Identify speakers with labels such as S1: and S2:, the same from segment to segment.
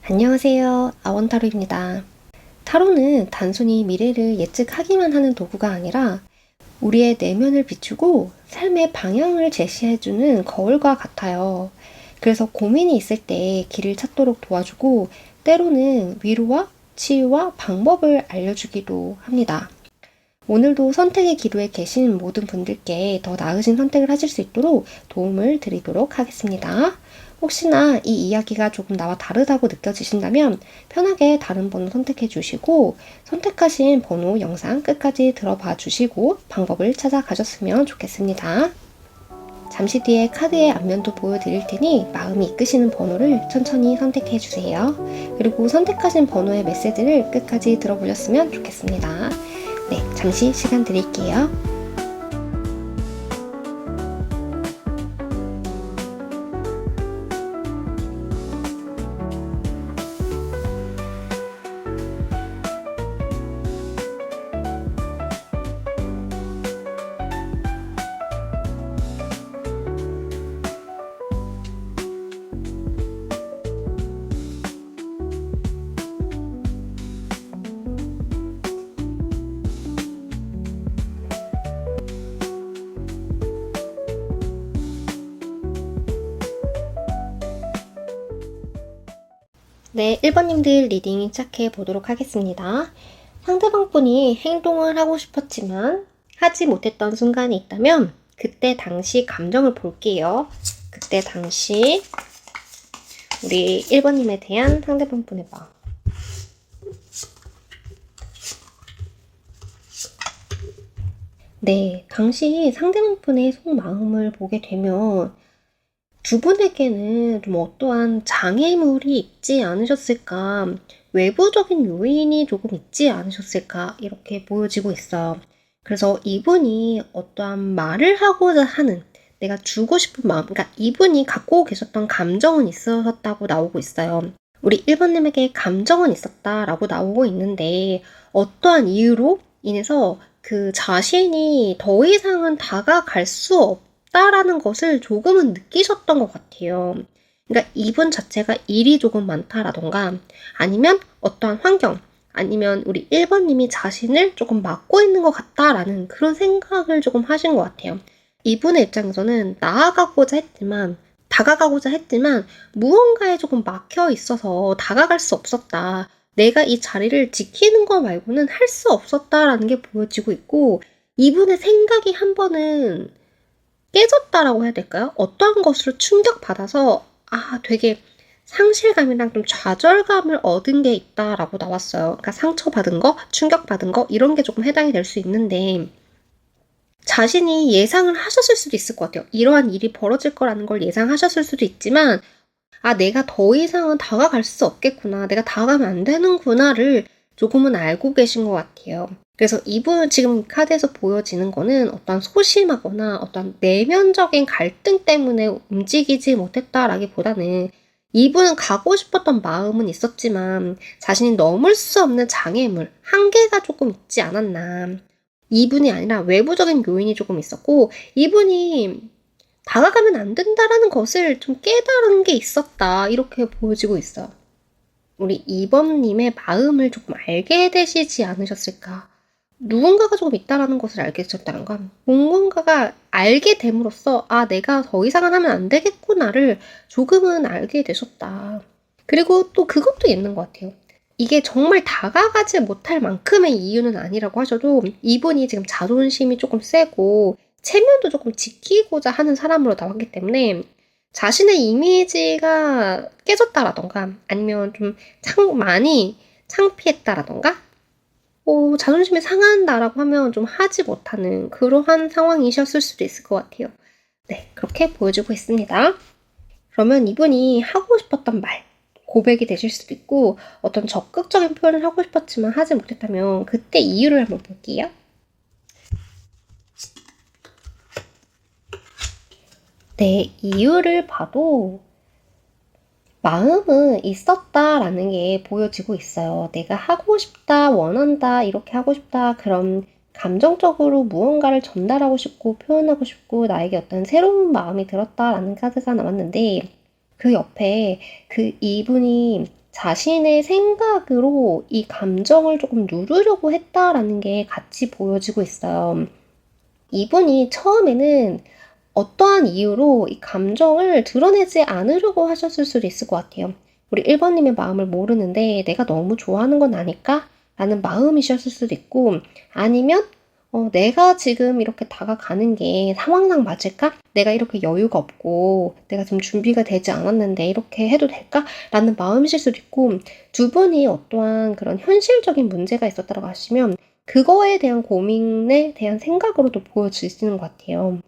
S1: 안녕하세요. 아원타로입니다. 타로는 단순히 미래를 예측하기만 하는 도구가 아니라 우리의 내면을 비추고 삶의 방향을 제시해주는 거울과 같아요. 그래서 고민이 있을 때 길을 찾도록 도와주고 때로는 위로와 치유와 방법을 알려주기도 합니다. 오늘도 선택의 기로에 계신 모든 분들께 더 나으신 선택을 하실 수 있도록 도움을 드리도록 하겠습니다. 혹시나 이 이야기가 조금 나와 다르다고 느껴지신다면 편하게 다른 번호 선택해 주시고 선택하신 번호 영상 끝까지 들어봐 주시고 방법을 찾아가셨으면 좋겠습니다. 잠시 뒤에 카드의 앞면도 보여드릴 테니 마음이 이끄시는 번호를 천천히 선택해 주세요. 그리고 선택하신 번호의 메시지를 끝까지 들어보셨으면 좋겠습니다. 네, 잠시 시간 드릴게요. 네, 1번님들 리딩 시작해 보도록 하겠습니다. 상대방 분이 행동을 하고 싶었지만 하지 못했던 순간이 있다면 그때 당시 감정을 볼게요. 그때 당시 우리 1번님에 대한 상대방 분의 마음. 네, 당시 상대방 분의 속마음을 보게 되면 두 분에게는 좀 어떠한 장애물이 있지 않으셨을까, 외부적인 요인이 조금 있지 않으셨을까, 이렇게 보여지고 있어요. 그래서 이분이 어떠한 말을 하고자 하는, 내가 주고 싶은 마음, 그러니까 이분이 갖고 계셨던 감정은 있으셨다고 나오고 있어요. 우리 1번님에게 감정은 있었다라고 나오고 있는데 어떠한 이유로 인해서 그 자신이 더 이상은 다가갈 수 없다라는 것을 조금은 느끼셨던 것 같아요. 그러니까 이분 자체가 일이 조금 많다라던가 아니면 어떠한 환경, 아니면 우리 1번님이 자신을 조금 막고 있는 것 같다라는 그런 생각을 조금 하신 것 같아요. 이분의 입장에서는 다가가고자 했지만 무언가에 조금 막혀 있어서 다가갈 수 없었다. 내가 이 자리를 지키는 거 말고는 할 수 없었다라는 게 보여지고 있고, 이분의 생각이 한 번은 깨졌다라고 해야 될까요? 어떠한 것으로 충격받아서 되게 상실감이랑 좀 좌절감을 얻은 게 있다라고 나왔어요. 그러니까 상처받은 거, 충격받은 거 이런 게 조금 해당이 될 수 있는데 자신이 예상을 하셨을 수도 있을 것 같아요. 이러한 일이 벌어질 거라는 걸 예상하셨을 수도 있지만 내가 더 이상은 다가갈 수 없겠구나. 내가 다가가면 안 되는구나를 조금은 알고 계신 것 같아요. 그래서 이분 지금 카드에서 보여지는 거는 어떤 소심하거나 어떤 내면적인 갈등 때문에 움직이지 못했다라기보다는 이분은 가고 싶었던 마음은 있었지만 자신이 넘을 수 없는 장애물, 한계가 조금 있지 않았나. 이분이 아니라 외부적인 요인이 조금 있었고 이분이 다가가면 안 된다라는 것을 좀 깨달은 게 있었다. 이렇게 보여지고 있어요. 우리 2번님의 마음을 조금 알게 되시지 않으셨을까? 누군가가 조금 있다라는 것을 알게 되셨다는 건 누군가가 알게 됨으로써 내가 더 이상은 하면 안 되겠구나를 조금은 알게 되셨다. 그리고 또 그것도 있는 것 같아요. 이게 정말 다가가지 못할 만큼의 이유는 아니라고 하셔도 이분이 지금 자존심이 조금 세고 체면도 조금 지키고자 하는 사람으로 나왔기 때문에 자신의 이미지가 깨졌다라던가 아니면 좀 많이 창피했다라던가 자존심이 상한다라고 하면 좀 하지 못하는 그러한 상황이셨을 수도 있을 것 같아요. 네, 그렇게 보여주고 있습니다. 그러면 이분이 하고 싶었던 말, 고백이 되실 수도 있고 어떤 적극적인 표현을 하고 싶었지만 하지 못했다면 그때 이유를 한번 볼게요. 네, 이유를 봐도 마음은 있었다라는 게 보여지고 있어요. 내가 하고 싶다, 원한다, 이렇게 하고 싶다, 그런 감정적으로 무언가를 전달하고 싶고 표현하고 싶고 나에게 어떤 새로운 마음이 들었다라는 카드가 나왔는데 그 옆에 이분이 자신의 생각으로 이 감정을 조금 누르려고 했다라는 게 같이 보여지고 있어요. 이분이 처음에는 어떠한 이유로 이 감정을 드러내지 않으려고 하셨을 수도 있을 것 같아요. 우리 1번님의 마음을 모르는데 내가 너무 좋아하는 건 아닐까? 라는 마음이셨을 수도 있고, 아니면 내가 지금 이렇게 다가가는 게 상황상 맞을까? 내가 이렇게 여유가 없고 내가 지금 준비가 되지 않았는데 이렇게 해도 될까? 라는 마음이실 수도 있고, 두 분이 어떠한 그런 현실적인 문제가 있었다고 하시면 그거에 대한 고민에 대한 생각으로도 보여지시는 것 같아요.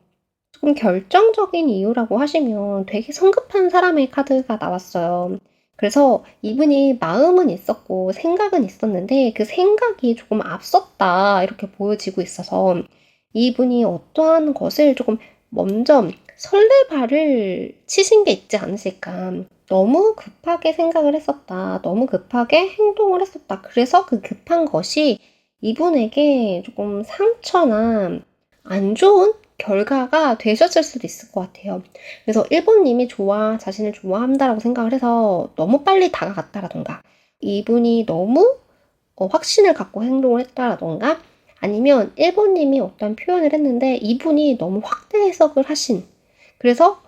S1: 조금 결정적인 이유라고 하시면 되게 성급한 사람의 카드가 나왔어요. 그래서 이분이 마음은 있었고 생각은 있었는데 그 생각이 조금 앞섰다 이렇게 보여지고 있어서 이분이 어떠한 것을 조금 먼저 설레발을 치신 게 있지 않으실까. 너무 급하게 생각을 했었다. 너무 급하게 행동을 했었다. 그래서 그 급한 것이 이분에게 조금 상처나 안 좋은 결과가 되셨을 수도 있을 것 같아요. 그래서 1번님이 자신을 좋아한다라고 생각을 해서 너무 빨리 다가갔다라던가, 이분이 너무 확신을 갖고 행동을 했다라던가, 아니면 1번님이 어떤 표현을 했는데 이분이 너무 확대 해석을 하신, 그래서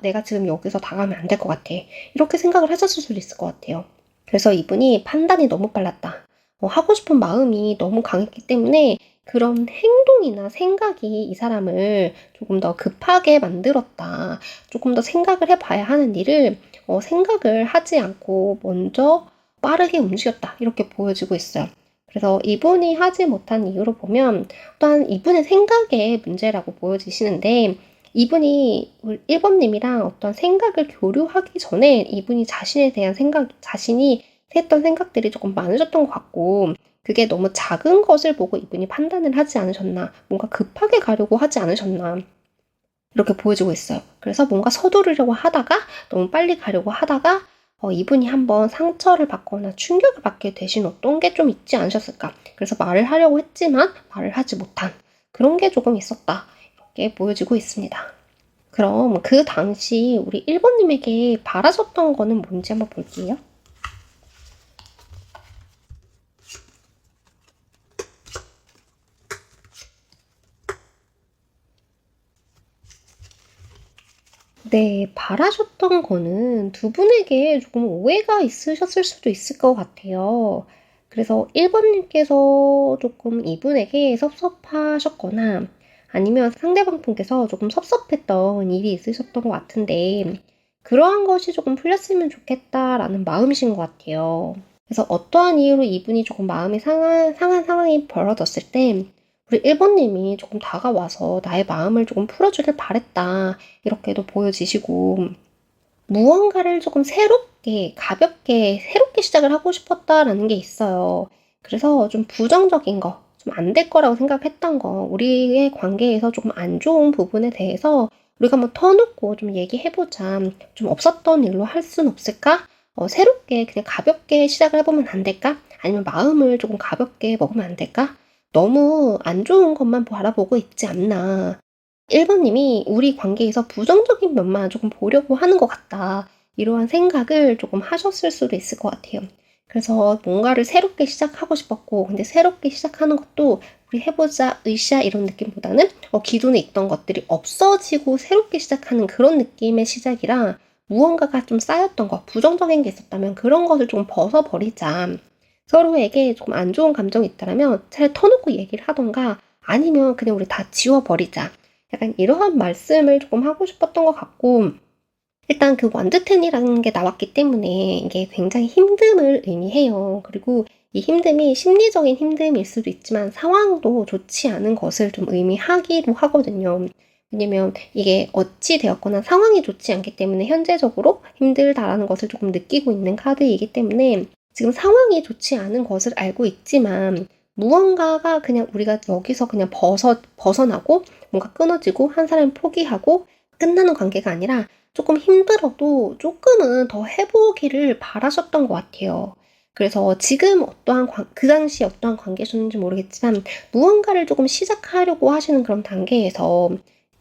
S1: 내가 지금 여기서 다가가면 안 될 것 같아. 이렇게 생각을 하셨을 수도 있을 것 같아요. 그래서 이분이 판단이 너무 빨랐다. 하고 싶은 마음이 너무 강했기 때문에 그런 행동이나 생각이 이 사람을 조금 더 급하게 만들었다. 조금 더 생각을 해봐야 하는 일을 생각을 하지 않고 먼저 빠르게 움직였다. 이렇게 보여지고 있어요. 그래서 이분이 하지 못한 이유로 보면 또한 이분의 생각의 문제라고 보여지시는데, 이분이 1번님이랑 어떤 생각을 교류하기 전에 이분이 자신에 대한 자신이 했던 생각들이 조금 많으셨던 것 같고, 그게 너무 작은 것을 보고 이분이 판단을 하지 않으셨나, 뭔가 급하게 가려고 하지 않으셨나, 이렇게 보여지고 있어요. 그래서 뭔가 서두르려고 하다가, 너무 빨리 가려고 하다가, 이분이 한번 상처를 받거나 충격을 받게 되신 어떤 게 좀 있지 않으셨을까. 그래서 말을 하려고 했지만 말을 하지 못한 그런 게 조금 있었다. 이렇게 보여지고 있습니다. 그럼 그 당시 우리 1번님에게 바라셨던 거는 뭔지 한번 볼게요. 네, 바라셨던 거는 두 분에게 조금 오해가 있으셨을 수도 있을 것 같아요. 그래서 1번님께서 조금 이분에게 섭섭하셨거나 아니면 상대방 분께서 조금 섭섭했던 일이 있으셨던 것 같은데, 그러한 것이 조금 풀렸으면 좋겠다라는 마음이신 것 같아요. 그래서 어떠한 이유로 이분이 조금 마음이 상한 상황이 벌어졌을 때 우리 1번님이 조금 다가와서 나의 마음을 조금 풀어주길 바랬다. 이렇게도 보여지시고, 무언가를 조금 새롭게, 가볍게, 새롭게 시작을 하고 싶었다라는 게 있어요. 그래서 좀 부정적인 거, 좀 안 될 거라고 생각했던 거, 우리의 관계에서 조금 안 좋은 부분에 대해서 우리가 한번 터놓고 좀 얘기해보자. 좀 없었던 일로 할 순 없을까? 새롭게 그냥 가볍게 시작을 해보면 안 될까? 아니면 마음을 조금 가볍게 먹으면 안 될까? 너무 안 좋은 것만 바라보고 있지 않나. 1번님이 우리 관계에서 부정적인 면만 조금 보려고 하는 것 같다. 이러한 생각을 조금 하셨을 수도 있을 것 같아요. 그래서 뭔가를 새롭게 시작하고 싶었고, 근데 새롭게 시작하는 것도 우리 해보자, 으쌰 이런 느낌보다는 기존에 있던 것들이 없어지고 새롭게 시작하는 그런 느낌의 시작이라, 무언가가 좀 쌓였던 것, 부정적인 게 있었다면 그런 것을 좀 벗어버리자. 서로에게 조금 안 좋은 감정이 있다면 차라리 터놓고 얘기를 하던가, 아니면 그냥 우리 다 지워버리자. 약간 이러한 말씀을 조금 하고 싶었던 것 같고, 일단 그 완드텐이라는 게 나왔기 때문에 이게 굉장히 힘듦을 의미해요. 그리고 이 힘듦이 심리적인 힘듦일 수도 있지만 상황도 좋지 않은 것을 좀 의미하기도 하거든요. 왜냐면 이게 어찌 되었거나 상황이 좋지 않기 때문에 현재적으로 힘들다라는 것을 조금 느끼고 있는 카드이기 때문에 지금 상황이 좋지 않은 것을 알고 있지만 무언가가 그냥 우리가 여기서 그냥 벗어나고 뭔가 끊어지고 한 사람이 포기하고 끝나는 관계가 아니라 조금 힘들어도 조금은 더 해보기를 바라셨던 것 같아요. 그래서 지금 그 당시 어떠한 관계셨는지 모르겠지만 무언가를 조금 시작하려고 하시는 그런 단계에서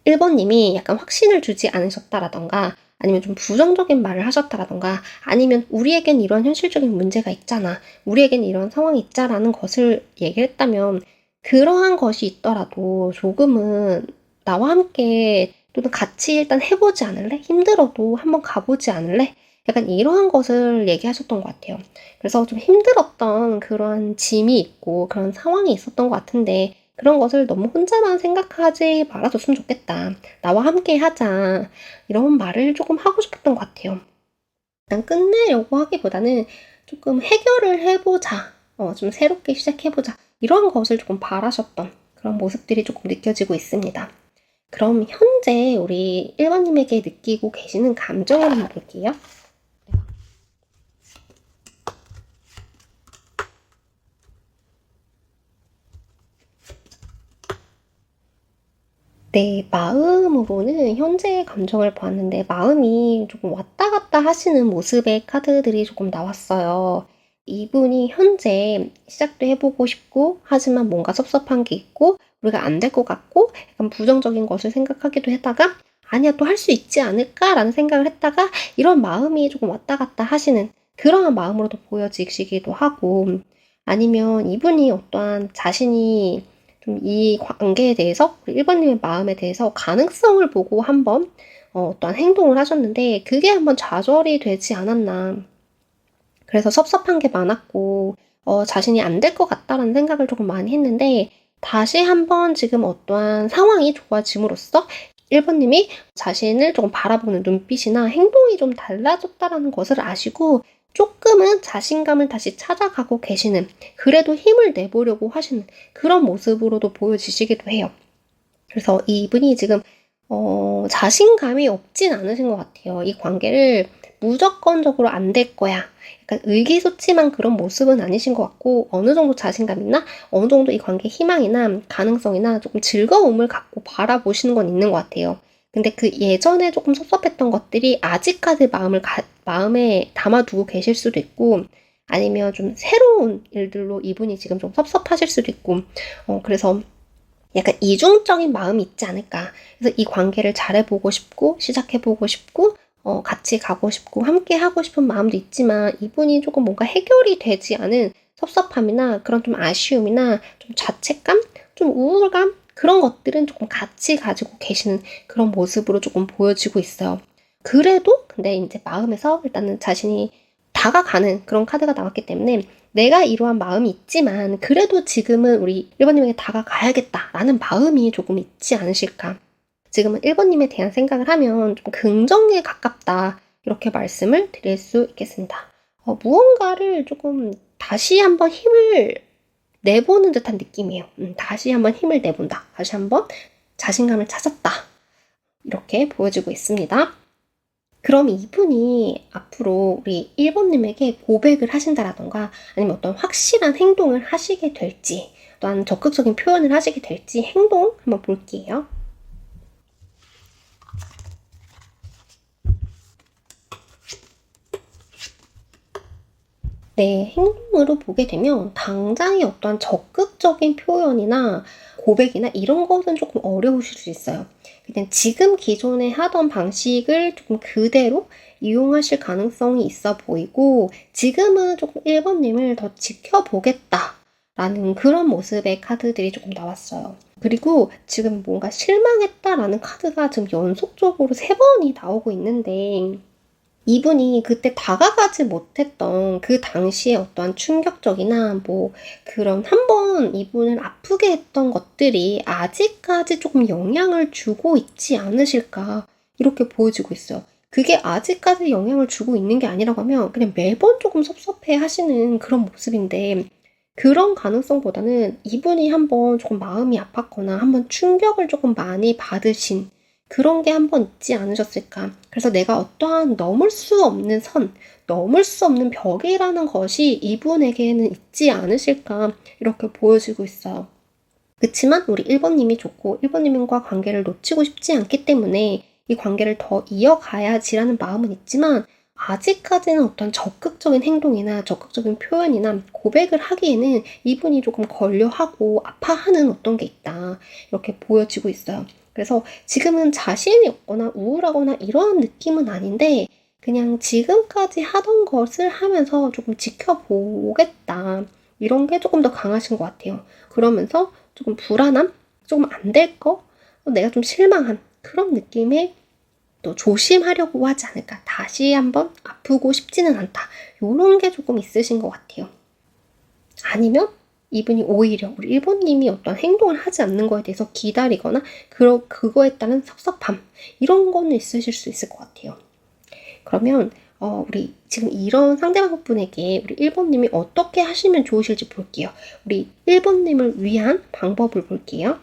S1: 1번님이 약간 확신을 주지 않으셨다라던가 아니면 좀 부정적인 말을 하셨다라던가 아니면 우리에겐 이런 현실적인 문제가 있잖아. 우리에겐 이런 상황이 있자라는 것을 얘기를 했다면 그러한 것이 있더라도 조금은 나와 함께 또는 같이 일단 해보지 않을래? 힘들어도 한번 가보지 않을래? 약간 이러한 것을 얘기하셨던 것 같아요. 그래서 좀 힘들었던 그런 짐이 있고 그런 상황이 있었던 것 같은데 그런 것을 너무 혼자만 생각하지 말아줬으면 좋겠다. 나와 함께 하자. 이런 말을 조금 하고 싶었던 것 같아요. 일단 끝내려고 하기보다는 조금 해결을 해보자. 좀 새롭게 시작해보자. 이런 것을 조금 바라셨던 그런 모습들이 조금 느껴지고 있습니다. 그럼 현재 우리 1번님에게 느끼고 계시는 감정을 한번 볼게요. 네, 마음으로는 현재의 감정을 보았는데 마음이 조금 왔다 갔다 하시는 모습의 카드들이 조금 나왔어요. 이분이 현재 시작도 해보고 싶고 하지만 뭔가 섭섭한 게 있고 우리가 안 될 것 같고 약간 부정적인 것을 생각하기도 했다가 아니야 또 할 수 있지 않을까라는 생각을 했다가 이런 마음이 조금 왔다 갔다 하시는 그러한 마음으로도 보여지시기도 하고 아니면 이분이 어떠한 자신이 좀 이 관계에 대해서 1번님의 마음에 대해서 가능성을 보고 한번 어떠한 행동을 하셨는데 그게 한번 좌절이 되지 않았나. 그래서 섭섭한 게 많았고 자신이 안 될 것 같다라는 생각을 조금 많이 했는데 다시 한번 지금 어떠한 상황이 좋아짐으로써 1번님이 자신을 조금 바라보는 눈빛이나 행동이 좀 달라졌다라는 것을 아시고 조금은 자신감을 다시 찾아가고 계시는 그래도 힘을 내보려고 하시는 그런 모습으로도 보여지시기도 해요. 그래서 이분이 지금 자신감이 없진 않으신 것 같아요. 이 관계를 무조건적으로 안 될 거야. 약간 의기소침한 그런 모습은 아니신 것 같고 어느 정도 자신감이나 어느 정도 이 관계 희망이나 가능성이나 조금 즐거움을 갖고 바라보시는 건 있는 것 같아요. 근데 그 예전에 조금 섭섭했던 것들이 아직까지 마음에 담아두고 계실 수도 있고 아니면 좀 새로운 일들로 이분이 지금 좀 섭섭하실 수도 있고 그래서 약간 이중적인 마음이 있지 않을까. 그래서 이 관계를 잘해보고 싶고 시작해보고 싶고 같이 가고 싶고 함께 하고 싶은 마음도 있지만 이분이 조금 뭔가 해결이 되지 않은 섭섭함이나 그런 좀 아쉬움이나 좀 자책감, 좀 우울감 그런 것들은 조금 같이 가지고 계시는 그런 모습으로 조금 보여지고 있어요. 그래도 근데 이제 마음에서 일단은 자신이 다가가는 그런 카드가 나왔기 때문에 내가 이러한 마음이 있지만 그래도 지금은 우리 1번님에게 다가가야겠다라는 마음이 조금 있지 않으실까. 지금은 1번님에 대한 생각을 하면 좀 긍정에 가깝다 이렇게 말씀을 드릴 수 있겠습니다. 무언가를 조금 다시 한번 힘을 내보는 듯한 느낌이에요. 다시 한번 힘을 내본다. 다시 한번 자신감을 찾았다. 이렇게 보여지고 있습니다. 그럼 이분이 앞으로 우리 1번님에게 고백을 하신다라던가 아니면 어떤 확실한 행동을 하시게 될지 또한 적극적인 표현을 하시게 될지 행동 한번 볼게요. 네, 행동으로 보게 되면 당장의 어떠한 적극적인 표현이나 고백이나 이런 것은 조금 어려우실 수 있어요. 그냥 지금 기존에 하던 방식을 조금 그대로 이용하실 가능성이 있어 보이고 지금은 조금 1번님을 더 지켜보겠다라는 그런 모습의 카드들이 조금 나왔어요. 그리고 지금 뭔가 실망했다라는 카드가 지금 연속적으로 3번이 나오고 있는데 이분이 그때 다가가지 못했던 그 당시에 어떠한 충격적이나 뭐 그런 한번 이분을 아프게 했던 것들이 아직까지 조금 영향을 주고 있지 않으실까 이렇게 보여지고 있어요. 그게 아직까지 영향을 주고 있는 게 아니라고 하면 그냥 매번 조금 섭섭해 하시는 그런 모습인데 그런 가능성보다는 이분이 한번 조금 마음이 아팠거나 한번 충격을 조금 많이 받으신 그런 게 한번 있지 않으셨을까. 그래서 내가 어떠한 넘을 수 없는 선, 넘을 수 없는 벽이라는 것이 이분에게는 있지 않으실까 이렇게 보여지고 있어요. 그렇지만 우리 1번님이 좋고 1번님과 관계를 놓치고 싶지 않기 때문에 이 관계를 더 이어가야지라는 마음은 있지만 아직까지는 어떤 적극적인 행동이나 적극적인 표현이나 고백을 하기에는 이분이 조금 걸려하고 아파하는 어떤 게 있다. 이렇게 보여지고 있어요. 그래서 지금은 자신이 없거나 우울하거나 이런 느낌은 아닌데 그냥 지금까지 하던 것을 하면서 조금 지켜보겠다. 이런 게 조금 더 강하신 것 같아요. 그러면서 조금 불안함? 조금 안 될 거? 내가 좀 실망한 그런 느낌에 또 조심하려고 하지 않을까. 다시 한번 아프고 싶지는 않다. 이런 게 조금 있으신 것 같아요. 아니면 이분이 오히려 우리 1번님이 어떤 행동을 하지 않는 거에 대해서 기다리거나 그거에 따른 섭섭함 이런 거는 있으실 수 있을 것 같아요. 그러면 우리 지금 이런 상대방 분에게 우리 1번님이 어떻게 하시면 좋으실지 볼게요. 우리 1번님을 위한 방법을 볼게요.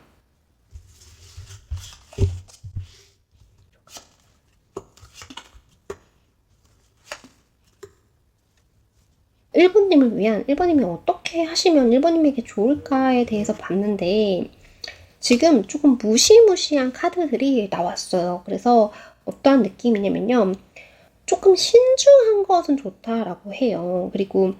S1: 1번님을 위한 1번님이 어떻게 하시면 1번님에게 좋을까에 대해서 봤는데 지금 조금 무시무시한 카드들이 나왔어요. 그래서 어떠한 느낌이냐면요. 조금 신중한 것은 좋다라고 해요. 그리고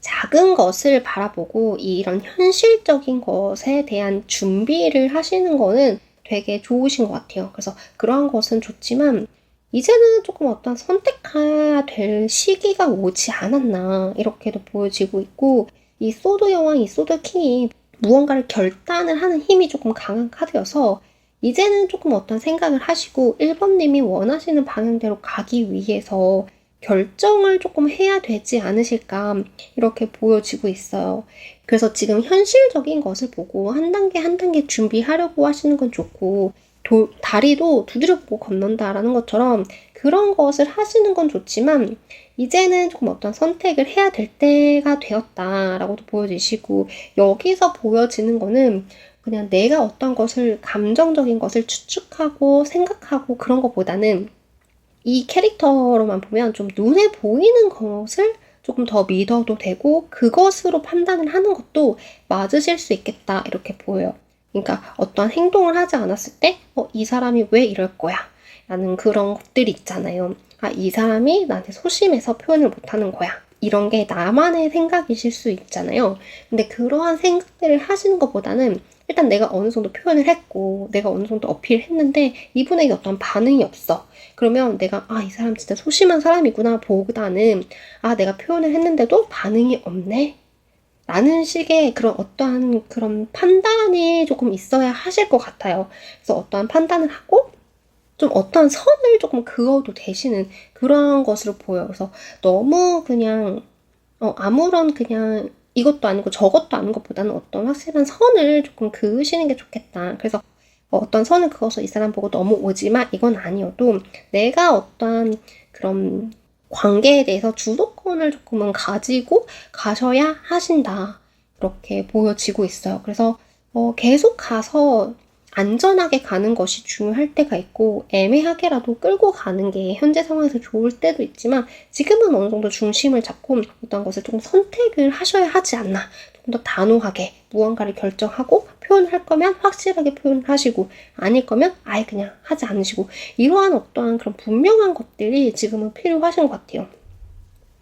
S1: 작은 것을 바라보고 이런 현실적인 것에 대한 준비를 하시는 거는 되게 좋으신 것 같아요. 그래서 그러한 것은 좋지만 이제는 조금 어떤 선택해야 될 시기가 오지 않았나 이렇게도 보여지고 있고 이 소드 여왕, 이 소드 킹이 무언가를 결단을 하는 힘이 조금 강한 카드여서 이제는 조금 어떤 생각을 하시고 1번님이 원하시는 방향대로 가기 위해서 결정을 조금 해야 되지 않으실까 이렇게 보여지고 있어요. 그래서 지금 현실적인 것을 보고 한 단계 한 단계 준비하려고 하시는 건 좋고 다리도 두드려 보고 건넌다라는 것처럼 그런 것을 하시는 건 좋지만 이제는 조금 어떤 선택을 해야 될 때가 되었다라고도 보여지시고 여기서 보여지는 거는 그냥 내가 어떤 것을 감정적인 것을 추측하고 생각하고 그런 것보다는 이 캐릭터로만 보면 좀 눈에 보이는 것을 조금 더 믿어도 되고 그것으로 판단을 하는 것도 맞으실 수 있겠다 이렇게 보여요. 그러니까 어떠한 행동을 하지 않았을 때 이 사람이 왜 이럴 거야? 라는 그런 것들이 있잖아요. 이 사람이 나한테 소심해서 표현을 못하는 거야. 이런 게 나만의 생각이실 수 있잖아요. 근데 그러한 생각들을 하시는 것보다는 일단 내가 어느 정도 표현을 했고 내가 어느 정도 어필을 했는데 이분에게 어떤 반응이 없어. 그러면 내가 이 사람 진짜 소심한 사람이구나 보다는 내가 표현을 했는데도 반응이 없네. 라는 식의 그런 어떠한 그런 판단이 조금 있어야 하실 것 같아요. 그래서 어떠한 판단을 하고 좀 어떠한 선을 조금 그어도 되시는 그런 것으로 보여요. 그래서 너무 그냥 아무런 그냥 이것도 아니고 저것도 아닌 것보다는 어떤 확실한 선을 조금 그으시는 게 좋겠다. 그래서 어떤 선을 그어서 이 사람 보고 너무 오지마 이건 아니어도 내가 어떠한 그런 관계에 대해서 주도권을 조금은 가지고 가셔야 하신다. 그렇게 보여지고 있어요. 그래서 계속 가서 안전하게 가는 것이 중요할 때가 있고 애매하게라도 끌고 가는 게 현재 상황에서 좋을 때도 있지만 지금은 어느 정도 중심을 잡고 어떤 것을 조금 선택을 하셔야 하지 않나. 조금 더 단호하게 무언가를 결정하고 표현할 거면 확실하게 표현을 하시고 아닐 거면 아예 그냥 하지 않으시고 이러한 어떠한 그런 분명한 것들이 지금은 필요하신 것 같아요.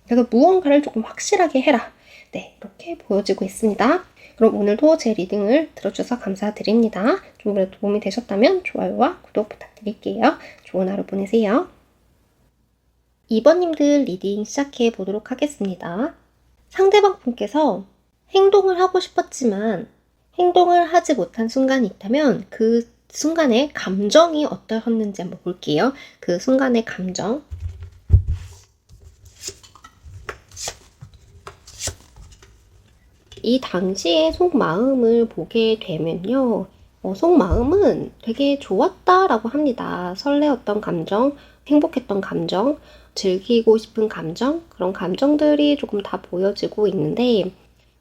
S1: 그래서 무언가를 조금 확실하게 해라. 네, 이렇게 보여지고 있습니다. 그럼 오늘도 제 리딩을 들어주셔서 감사드립니다. 좀 그래도 도움이 되셨다면 좋아요와 구독 부탁드릴게요. 좋은 하루 보내세요. 2번님들 리딩 시작해 보도록 하겠습니다. 상대방 분께서 행동을 하고 싶었지만 행동을 하지 못한 순간이 있다면 그 순간의 감정이 어떠셨는지 한번 볼게요. 그 순간의 감정. 이 당시의 속마음을 보게 되면요. 속마음은 되게 좋았다라고 합니다. 설레었던 감정, 행복했던 감정, 즐기고 싶은 감정, 그런 감정들이 조금 다 보여지고 있는데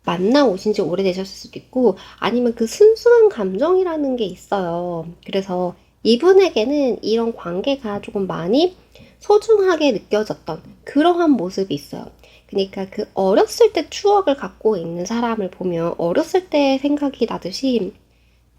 S1: 만나오신 지 오래되셨을 수도 있고 아니면 그 순수한 감정이라는 게 있어요. 그래서 이분에게는 이런 관계가 조금 많이 소중하게 느껴졌던 그러한 모습이 있어요. 그러니까 그 어렸을 때 추억을 갖고 있는 사람을 보면 어렸을 때 생각이 나듯이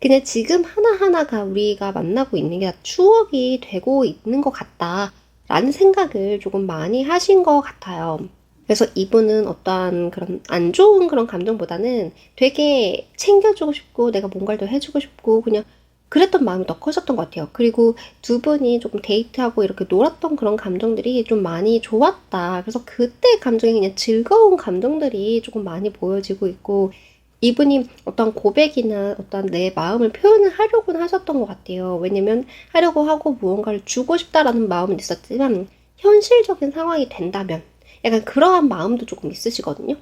S1: 그냥 지금 하나하나가 우리가 만나고 있는 게 다 추억이 되고 있는 것 같다 라는 생각을 조금 많이 하신 것 같아요. 그래서 이분은 어떠한 그런 안 좋은 그런 감정보다는 되게 챙겨주고 싶고 내가 뭔가를 더 해주고 싶고 그냥 그랬던 마음이 더 커졌던 것 같아요. 그리고 두 분이 조금 데이트하고 이렇게 놀았던 그런 감정들이 좀 많이 좋았다. 그래서 그때 감정이 그냥 즐거운 감정들이 조금 많이 보여지고 있고, 이분이 어떤 고백이나 어떤 내 마음을 표현을 하려고는 하셨던 것 같아요. 왜냐면 하려고 하고 무언가를 주고 싶다라는 마음은 있었지만, 현실적인 상황이 된다면 약간 그러한 마음도 조금 있으시거든요.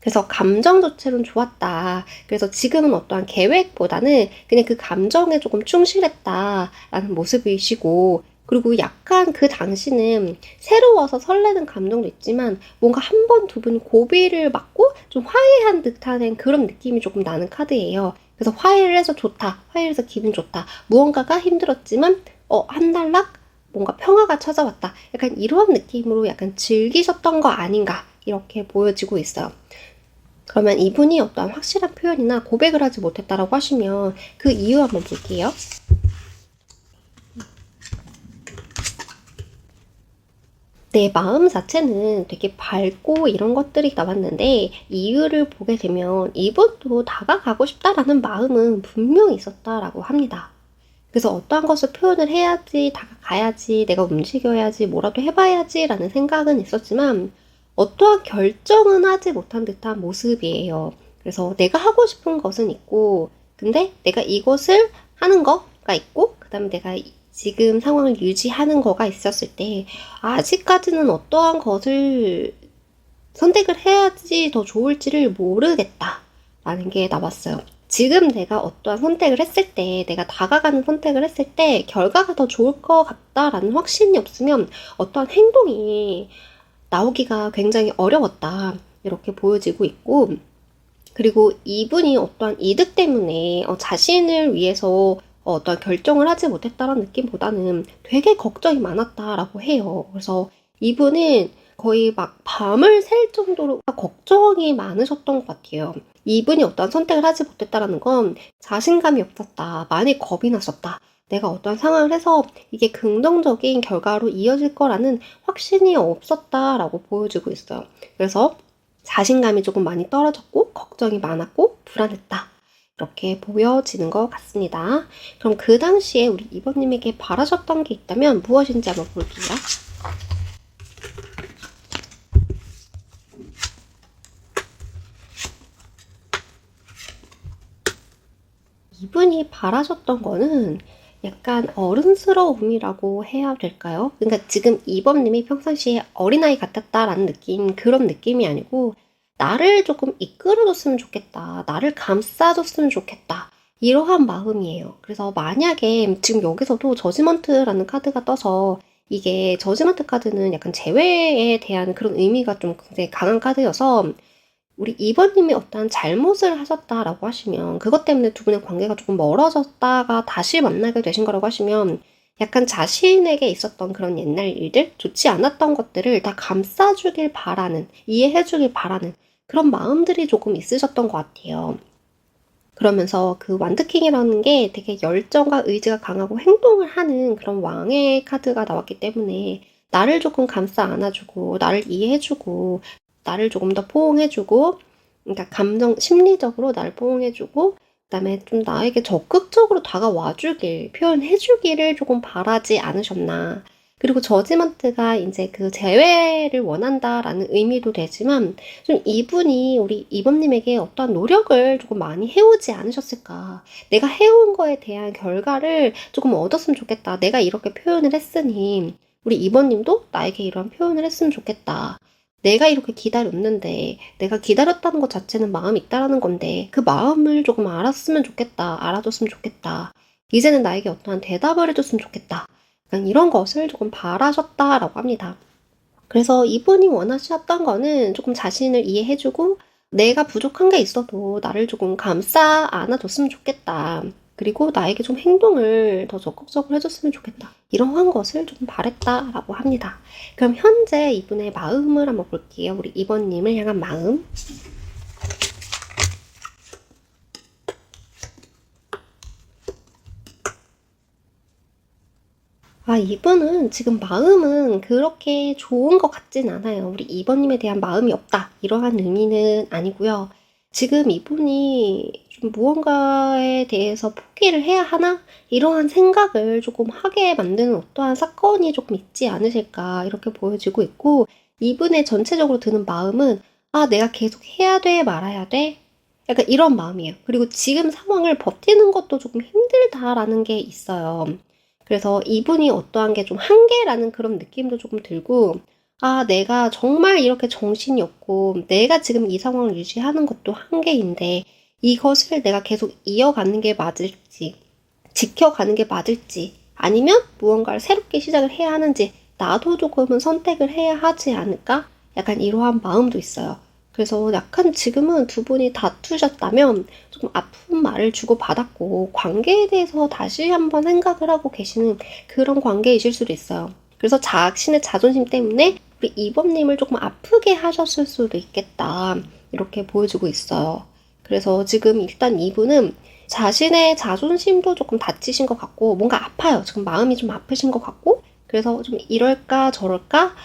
S1: 그래서 감정 자체는 좋았다. 그래서 지금은 어떠한 계획보다는 그냥 그 감정에 조금 충실했다라는 모습이시고, 그리고 약간 그 당시는 새로워서 설레는 감정도 있지만 뭔가 한 번, 두 번 고비를 맞고 좀 화해한 듯한 그런 느낌이 조금 나는 카드예요. 그래서 화해를 해서 좋다. 화해를 해서 기분 좋다. 무언가가 힘들었지만 한 달락 뭔가 평화가 찾아왔다. 약간 이런 느낌으로 약간 즐기셨던 거 아닌가 이렇게 보여지고 있어요. 그러면 이분이 어떠한 확실한 표현이나 고백을 하지 못했다라고 하시면 그 이유 한번 볼게요. 내 마음 자체는 되게 밝고 이런 것들이 나왔는데 이유를 보게 되면 이분도 다가가고 싶다라는 마음은 분명히 있었다라고 합니다. 그래서 어떠한 것을 표현을 해야지, 다가가야지, 내가 움직여야지, 뭐라도 해봐야지 라는 생각은 있었지만 어떠한 결정은 하지 못한 듯한 모습이에요. 그래서 내가 하고 싶은 것은 있고, 근데 내가 이것을 하는 거가 있고, 그 다음에 내가 지금 상황을 유지하는 거가 있었을 때, 아직까지는 어떠한 것을 선택을 해야지 더 좋을지를 모르겠다. 라는 게 나왔어요. 지금 내가 어떠한 선택을 했을 때, 내가 다가가는 선택을 했을 때, 결과가 더 좋을 것 같다라는 확신이 없으면 어떠한 행동이 나오기가 굉장히 어려웠다. 이렇게 보여지고 있고, 그리고 이분이 어떠한 이득 때문에 자신을 위해서 어떤 결정을 하지 못했다는 느낌보다는 되게 걱정이 많았다라고 해요. 그래서 이분은 거의 막 밤을 샐 정도로 걱정이 많으셨던 것 같아요. 이분이 어떤 선택을 하지 못했다라는 건 자신감이 없었다. 많이 겁이 났었다. 내가 어떤 상황을 해서 이게 긍정적인 결과로 이어질 거라는 확신이 없었다라고 보여지고 있어요. 그래서 자신감이 조금 많이 떨어졌고 걱정이 많았고 불안했다. 이렇게 보여지는 것 같습니다. 그럼 그 당시에 우리 이번님에게 바라셨던 게 있다면 무엇인지 한번 볼게요. 이분이 바라셨던 거는 약간 어른스러움이라고 해야 될까요? 그러니까 지금 이번님이 평상시에 어린아이 같았다라는 느낌, 그런 느낌이 아니고 나를 조금 이끌어줬으면 좋겠다. 나를 감싸줬으면 좋겠다. 이러한 마음이에요. 그래서 만약에 지금 여기서도 저지먼트라는 카드가 떠서 이게 저지먼트 카드는 약간 재회에 대한 그런 의미가 좀 굉장히 강한 카드여서 우리 이번님이 어떠한 잘못을 하셨다라고 하시면 그것 때문에 두 분의 관계가 조금 멀어졌다가 다시 만나게 되신 거라고 하시면 약간 자신에게 있었던 그런 옛날 일들, 좋지 않았던 것들을 다 감싸주길 바라는, 이해해주길 바라는 그런 마음들이 조금 있으셨던 것 같아요. 그러면서 그 완드킹이라는 게 되게 열정과 의지가 강하고 행동을 하는 그런 왕의 카드가 나왔기 때문에 나를 조금 감싸 안아주고 나를 이해해주고 나를 조금 더 포옹해주고 그러니까 감정 심리적으로 나를 포옹해주고 그다음에 좀 나에게 적극적으로 다가와주길 표현해주기를 조금 바라지 않으셨나. 그리고 저지먼트가 이제 그 재회를 원한다라는 의미도 되지만 좀 이분이 우리 이범님에게 어떠한 노력을 조금 많이 해오지 않으셨을까. 내가 해온 거에 대한 결과를 조금 얻었으면 좋겠다. 내가 이렇게 표현을 했으니 우리 이번님도 나에게 이런 표현을 했으면 좋겠다. 내가 이렇게 기다렸는데 내가 기다렸다는 것 자체는 마음이 있다라는 건데 그 마음을 조금 알았으면 좋겠다. 알아줬으면 좋겠다. 이제는 나에게 어떠한 대답을 해줬으면 좋겠다. 약간 이런 것을 조금 바라셨다라고 합니다. 그래서 이분이 원하셨던 거는 조금 자신을 이해해주고 내가 부족한 게 있어도 나를 조금 감싸 안아줬으면 좋겠다. 그리고 나에게 좀 행동을 더 적극적으로 해줬으면 좋겠다. 이러한 것을 좀 바랬다라고 합니다. 그럼 현재 이분의 마음을 한번 볼게요. 우리 이번님을 향한 마음. 이분은 지금 마음은 그렇게 좋은 것 같진 않아요. 우리 이번님에 대한 마음이 없다. 이러한 의미는 아니고요. 지금 이분이 좀 무언가에 대해서 포기를 해야 하나? 이러한 생각을 조금 하게 만드는 어떠한 사건이 조금 있지 않으실까 이렇게 보여지고 있고, 이분의 전체적으로 드는 마음은 내가 계속 해야 돼, 말아야 돼? 약간 이런 마음이에요. 그리고 지금 상황을 버티는 것도 조금 힘들다라는 게 있어요. 그래서 이분이 어떠한 게 좀 한계라는 그런 느낌도 조금 들고, 내가 정말 이렇게 정신이 없고, 내가 지금 이 상황을 유지하는 것도 한계인데, 이것을 내가 계속 이어가는 게 맞을지, 지켜가는 게 맞을지, 아니면 무언가를 새롭게 시작을 해야 하는지, 나도 조금은 선택을 해야 하지 않을까? 약간 이러한 마음도 있어요. 그래서 약간 지금은 두 분이 다투셨다면 조금 아픈 말을 주고받았고, 관계에 대해서 다시 한번 생각을 하고 계시는 그런 관계이실 수도 있어요. 그래서 자신의 자존심 때문에 우리 이범님을 조금 아프게 하셨을 수도 있겠다. 이렇게 보여주고 있어요. 그래서 지금 일단 이분은 자신의 자존심도 조금 다치신 것 같고, 뭔가 아파요. 지금 마음이 좀 아프신 것 같고, 그래서 좀 이럴까 저럴까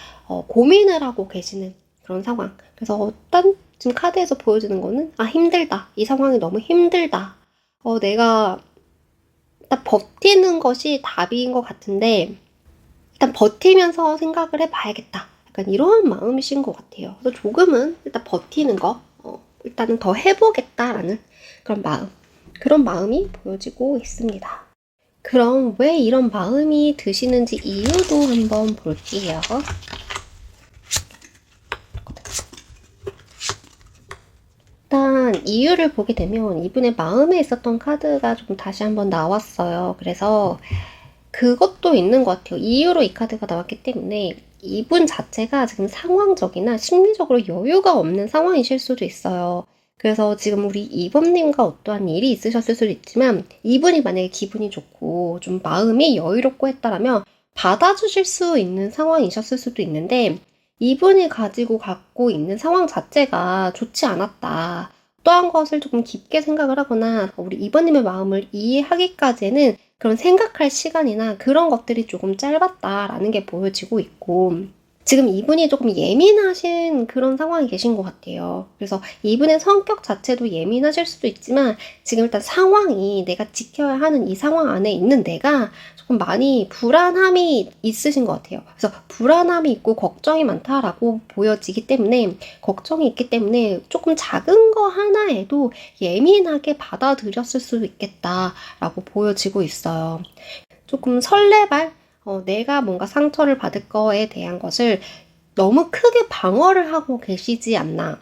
S1: 고민을 하고 계시는 그런 상황. 그래서 어떤 지금 카드에서 보여주는 거는 힘들다. 이 상황이 너무 힘들다. 내가 일단 버티는 것이 답인 것 같은데, 일단 버티면서 생각을 해봐야겠다. 약간 이러한 마음이신 것 같아요. 그래서 조금은 일단 버티는 거, 일단은 더 해보겠다라는 그런 마음이 보여지고 있습니다. 그럼 왜 이런 마음이 드시는지 이유도 한번 볼게요. 일단 이유를 보게 되면 이분의 마음에 있었던 카드가 좀 다시 한번 나왔어요. 그래서 그것도 있는 것 같아요. 이유로 이 카드가 나왔기 때문에 이분 자체가 지금 상황적이나 심리적으로 여유가 없는 상황이실 수도 있어요. 그래서 지금 우리 이범님과 어떠한 일이 있으셨을 수도 있지만, 이분이 만약에 기분이 좋고 좀 마음이 여유롭고 했다라면 받아주실 수 있는 상황이셨을 수도 있는데, 이분이 갖고 있는 상황 자체가 좋지 않았다. 또한 것을 조금 깊게 생각을 하거나 우리 이번님의 마음을 이해하기까지는 그런 생각할 시간이나 그런 것들이 조금 짧았다라는 게 보여지고 있고, 지금 이분이 조금 예민하신 그런 상황이 계신 것 같아요. 그래서 이분의 성격 자체도 예민하실 수도 있지만, 지금 일단 상황이 내가 지켜야 하는 이 상황 안에 있는 내가 조금 많이 불안함이 있으신 것 같아요. 그래서 불안함이 있고 걱정이 많다라고 보여지기 때문에, 걱정이 있기 때문에 조금 작은 거 하나에도 예민하게 받아들였을 수도 있겠다라고 보여지고 있어요. 조금 설레발? 내가 뭔가 상처를 받을 거에 대한 것을 너무 크게 방어를 하고 계시지 않나.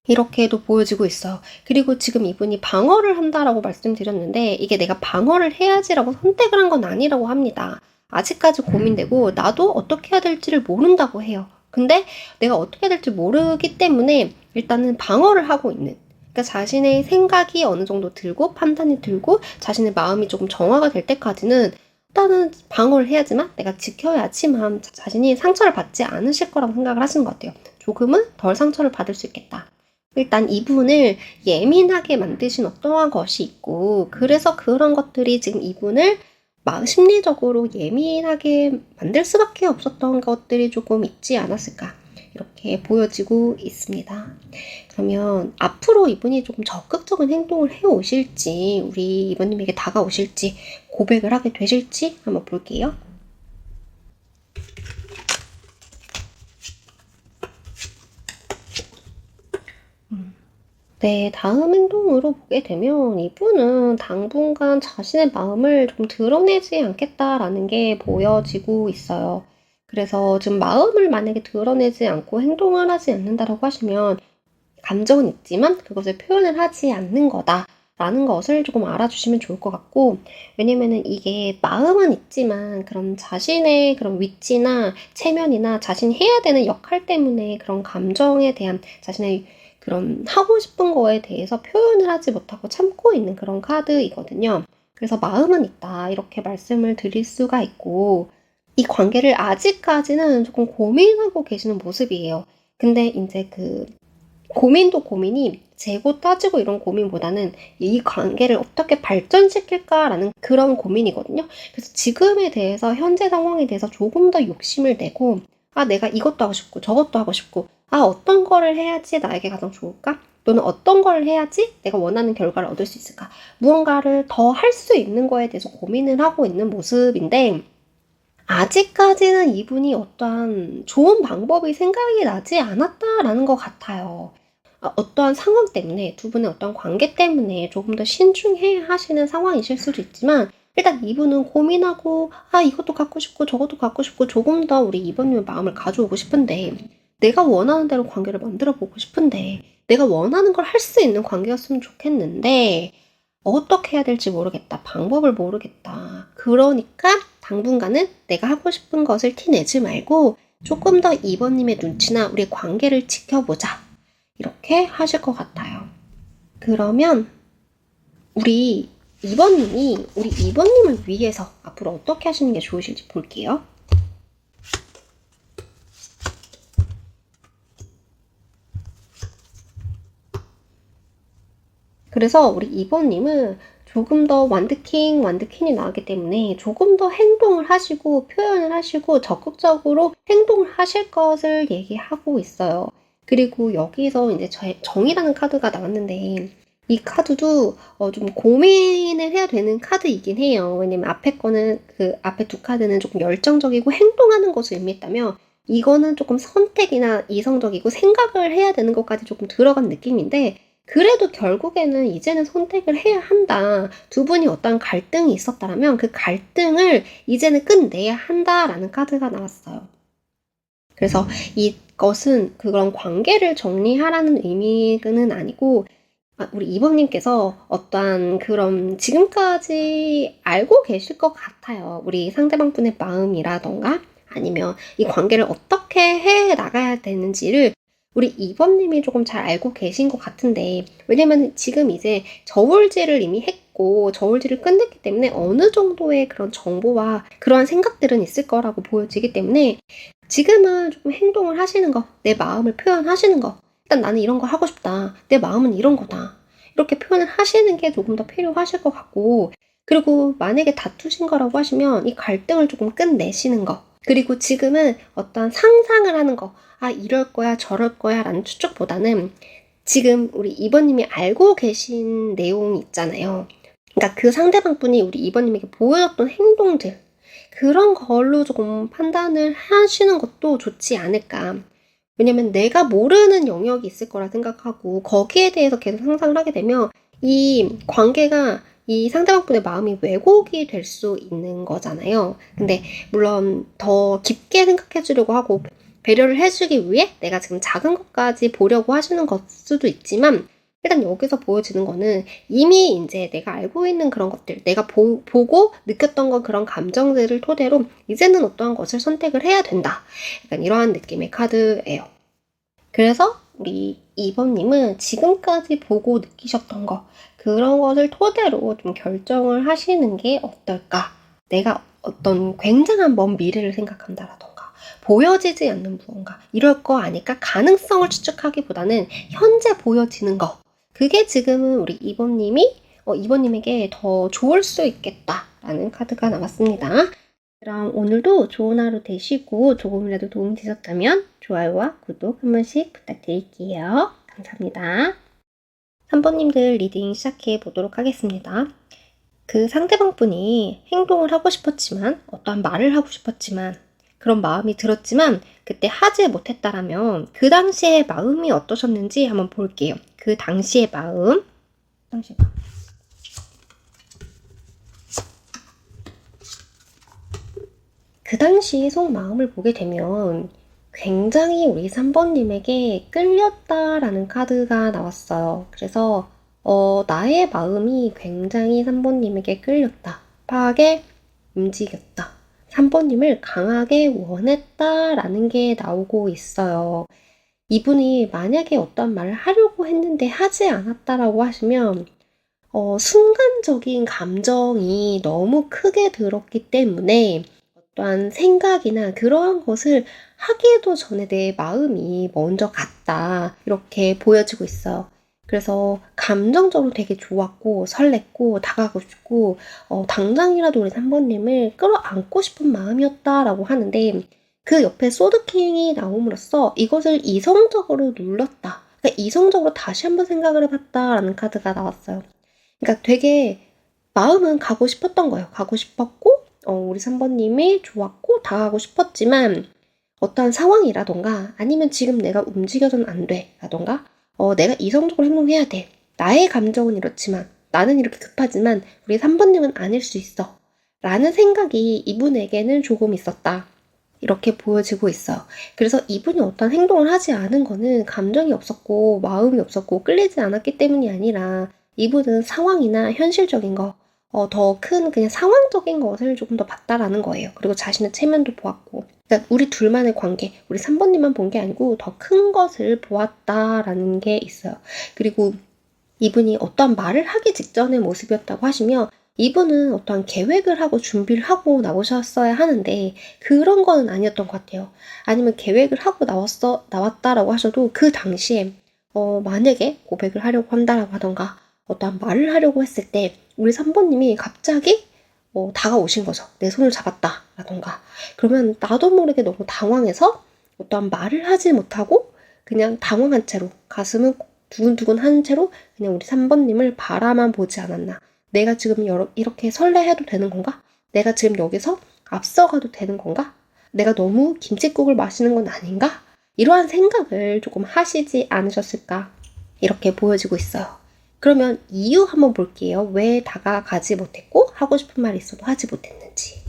S1: 이렇게도 보여지고 있어요. 그리고 지금 이분이 방어를 한다라고 말씀드렸는데, 이게 내가 방어를 해야지라고 선택을 한 건 아니라고 합니다. 아직까지 고민되고 나도 어떻게 해야 될지를 모른다고 해요. 근데 내가 어떻게 해야 될지 모르기 때문에 일단은 방어를 하고 있는, 그러니까 자신의 생각이 어느 정도 들고 판단이 들고 자신의 마음이 조금 정화가 될 때까지는 일단은 방어를 해야지만 내가 지켜야지만 자신이 상처를 받지 않으실 거라고 생각을 하시는 것 같아요. 조금은 덜 상처를 받을 수 있겠다. 일단 이분을 예민하게 만드신 어떠한 것이 있고, 그래서 그런 것들이 지금 이분을 심리적으로 예민하게 만들 수밖에 없었던 것들이 조금 있지 않았을까, 이렇게 보여지고 있습니다. 그러면 앞으로 이분이 조금 적극적인 행동을 해오실지, 우리 이분님에게 다가오실지, 고백을 하게 되실지 한번 볼게요. 네, 다음 행동으로 보게 되면 이분은 당분간 자신의 마음을 좀 드러내지 않겠다라는 게 보여지고 있어요. 그래서 지금 마음을 만약에 드러내지 않고 행동을 하지 않는다라고 하시면, 감정은 있지만 그것을 표현을 하지 않는 거다라는 것을 조금 알아주시면 좋을 것 같고, 왜냐면은 이게 마음은 있지만 그런 자신의 그런 위치나 체면이나 자신이 해야 되는 역할 때문에 그런 감정에 대한 자신의 그런 하고 싶은 거에 대해서 표현을 하지 못하고 참고 있는 그런 카드이거든요. 그래서 마음은 있다, 이렇게 말씀을 드릴 수가 있고, 이 관계를 아직까지는 조금 고민하고 계시는 모습이에요. 근데 이제 그 고민도 고민이 재고 따지고 이런 고민보다는 이 관계를 어떻게 발전시킬까라는 그런 고민이거든요. 그래서 지금에 대해서, 현재 상황에 대해서 조금 더 욕심을 내고, 내가 이것도 하고 싶고 저것도 하고 싶고, 어떤 거를 해야지 나에게 가장 좋을까? 또는 어떤 걸 해야지 내가 원하는 결과를 얻을 수 있을까? 무언가를 더 할 수 있는 거에 대해서 고민을 하고 있는 모습인데 아직까지는 이분이 어떠한 좋은 방법이 생각이 나지 않았다라는 것 같아요. 어떠한 상황 때문에 두 분의 어떤 관계 때문에 조금 더 신중해야 하시는 상황이실 수도 있지만 일단 이분은 고민하고 이것도 갖고 싶고 저것도 갖고 싶고 조금 더 우리 이번님의 마음을 가져오고 싶은데 내가 원하는 대로 관계를 만들어 보고 싶은데 내가 원하는 걸 할 수 있는 관계였으면 좋겠는데 어떻게 해야 될지 모르겠다. 방법을 모르겠다. 그러니까 당분간은 내가 하고 싶은 것을 티내지 말고 조금 더 이번님의 눈치나 우리의 관계를 지켜보자. 이렇게 하실 것 같아요. 그러면 우리 이번님을 위해서 앞으로 어떻게 하시는 게 좋으실지 볼게요. 그래서 우리 이번님은 조금 더 완드킹이 나왔기 때문에 조금 더 행동을 하시고 표현을 하시고 적극적으로 행동을 하실 것을 얘기하고 있어요. 그리고 여기서 이제 정이라는 카드가 나왔는데 이 카드도 좀 고민을 해야 되는 카드이긴 해요. 왜냐면 앞에 거는 앞에 두 카드는 조금 열정적이고 행동하는 것을 의미했다면 이거는 조금 선택이나 이성적이고 생각을 해야 되는 것까지 조금 들어간 느낌인데 그래도 결국에는 이제는 선택을 해야 한다. 두 분이 어떤 갈등이 있었다면 그 갈등을 이제는 끝내야 한다라는 카드가 나왔어요. 그래서 이것은 그런 관계를 정리하라는 의미는 아니고 우리 이번님께서 어떠한 그런 지금까지 알고 계실 것 같아요. 우리 상대방분의 마음이라던가 아니면 이 관계를 어떻게 해 나가야 되는지를 우리 이번님이 조금 잘 알고 계신 것 같은데 왜냐면 지금 이제 저울질을 이미 했고 저울질을 끝냈기 때문에 어느 정도의 그런 정보와 그러한 생각들은 있을 거라고 보여지기 때문에 지금은 조금 행동을 하시는 거, 내 마음을 표현하시는 거 일단 나는 이런 거 하고 싶다. 내 마음은 이런 거다. 이렇게 표현을 하시는 게 조금 더 필요하실 것 같고 그리고 만약에 다투신 거라고 하시면 이 갈등을 조금 끝내시는 거 그리고 지금은 어떤 상상을 하는 거 이럴 거야 저럴 거야 라는 추측보다는 지금 우리 이번님이 알고 계신 내용이 있잖아요. 그러니까 그 상대방 분이 우리 이번님에게 보여줬던 행동들 그런 걸로 조금 판단을 하시는 것도 좋지 않을까. 왜냐면 내가 모르는 영역이 있을 거라 생각하고 거기에 대해서 계속 상상을 하게 되면 이 관계가 이 상대방분의 마음이 왜곡이 될 수 있는 거잖아요. 근데 물론 더 깊게 생각해 주려고 하고 배려를 해주기 위해 내가 지금 작은 것까지 보려고 하시는 것 수도 있지만 일단 여기서 보여지는 거는 이미 이제 내가 알고 있는 그런 것들, 내가 보고 느꼈던 건 그런 감정들을 토대로 이제는 어떠한 것을 선택을 해야 된다. 약간 이러한 느낌의 카드예요. 그래서 우리 2번님은 지금까지 보고 느끼셨던 거, 그런 것을 토대로 좀 결정을 하시는 게 어떨까? 내가 어떤 굉장한 먼 미래를 생각한다라던가, 보여지지 않는 무언가, 이럴 거 아닐까? 가능성을 추측하기보다는 현재 보여지는 거, 그게 지금은 우리 2번님에게 더 좋을 수 있겠다라는 카드가 나왔습니다. 그럼 오늘도 좋은 하루 되시고 조금이라도 도움이 되셨다면 좋아요와 구독 한 번씩 부탁드릴게요. 감사합니다. 3번님들 리딩 시작해 보도록 하겠습니다. 그 상대방 분이 행동을 하고 싶었지만 어떠한 말을 하고 싶었지만 그런 마음이 들었지만 그때 하지 못했다라면 그 당시의 마음이 어떠셨는지 한번 볼게요. 그 당시의 마음. 그 당시의 속마음을 보게 되면 굉장히 우리 3번님에게 끌렸다라는 카드가 나왔어요. 그래서 나의 마음이 굉장히 3번님에게 끌렸다. 파하게 움직였다. 3번님을 강하게 원했다라는 게 나오고 있어요. 이분이 만약에 어떤 말을 하려고 했는데 하지 않았다라고 하시면 순간적인 감정이 너무 크게 들었기 때문에 어떠한 생각이나 그러한 것을 하기도 전에 내 마음이 먼저 갔다 이렇게 보여지고 있어요. 그래서 감정적으로 되게 좋았고 설렜고 다가가고 싶고 당장이라도 우리 3번님을 끌어안고 싶은 마음이었다라고 하는데 그 옆에 소드킹이 나옴으로써 이것을 이성적으로 눌렀다. 그러니까 이성적으로 다시 한번 생각을 해봤다라는 카드가 나왔어요. 그러니까 되게 마음은 가고 싶었던 거예요. 가고 싶었고, 우리 3번님이 좋았고, 다가가고 싶었지만, 어떠한 상황이라던가, 아니면 지금 내가 움직여서는 안 돼, 라던가, 내가 이성적으로 행동해야 돼. 나의 감정은 이렇지만, 나는 이렇게 급하지만, 우리 3번님은 아닐 수 있어. 라는 생각이 이분에게는 조금 있었다. 이렇게 보여지고 있어요. 그래서 이분이 어떤 행동을 하지 않은 거는 감정이 없었고, 마음이 없었고, 끌리지 않았기 때문이 아니라, 이분은 상황이나 현실적인 거, 더 큰 그냥 상황적인 것을 조금 더 봤다라는 거예요. 그리고 자신의 체면도 보았고. 그러니까 우리 둘만의 관계, 우리 3번님만 본 게 아니고 더 큰 것을 보았다라는 게 있어요. 그리고 이분이 어떤 말을 하기 직전의 모습이었다고 하시면 이분은 어떠한 계획을 하고 준비를 하고 나오셨어야 하는데 그런 거는 아니었던 것 같아요. 아니면 계획을 하고 나왔다라고 하셔도 그 당시에 만약에 고백을 하려고 한다라고 하던가 어떠한 말을 하려고 했을 때 우리 3번님이 갑자기 다가오신 거죠. 내 손을 잡았다 라던가 그러면 나도 모르게 너무 당황해서 어떠한 말을 하지 못하고 그냥 당황한 채로 가슴은 두근두근 한 채로 그냥 우리 3번님을 바라만 보지 않았나. 내가 지금 이렇게 설레해도 되는 건가? 내가 지금 여기서 앞서가도 되는 건가? 내가 너무 김칫국을 마시는 건 아닌가? 이러한 생각을 조금 하시지 않으셨을까? 이렇게 보여지고 있어요. 그러면 이유 한번 볼게요. 왜 다가가지 못했고 하고 싶은 말이 있어도 하지 못했는지.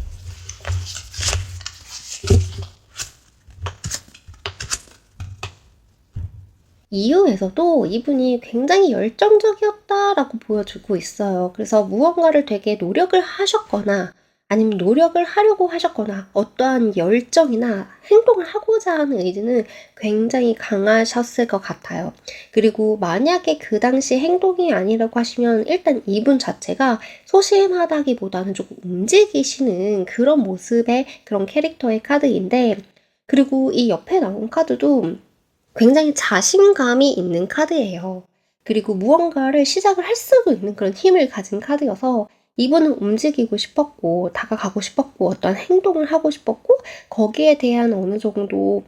S1: 이유에서도 이분이 굉장히 열정적이었다라고 보여주고 있어요. 그래서 무언가를 되게 노력을 하셨거나 아니면 노력을 하려고 하셨거나 어떠한 열정이나 행동을 하고자 하는 의지는 굉장히 강하셨을 것 같아요. 그리고 만약에 그 당시 행동이 아니라고 하시면 일단 이분 자체가 소심하다기보다는 조금 움직이시는 그런 모습의 그런 캐릭터의 카드인데 그리고 이 옆에 나온 카드도 굉장히 자신감이 있는 카드예요. 그리고 무언가를 시작을 할 수도 있는 그런 힘을 가진 카드여서 이분은 움직이고 싶었고 다가가고 싶었고 어떤 행동을 하고 싶었고 거기에 대한 어느 정도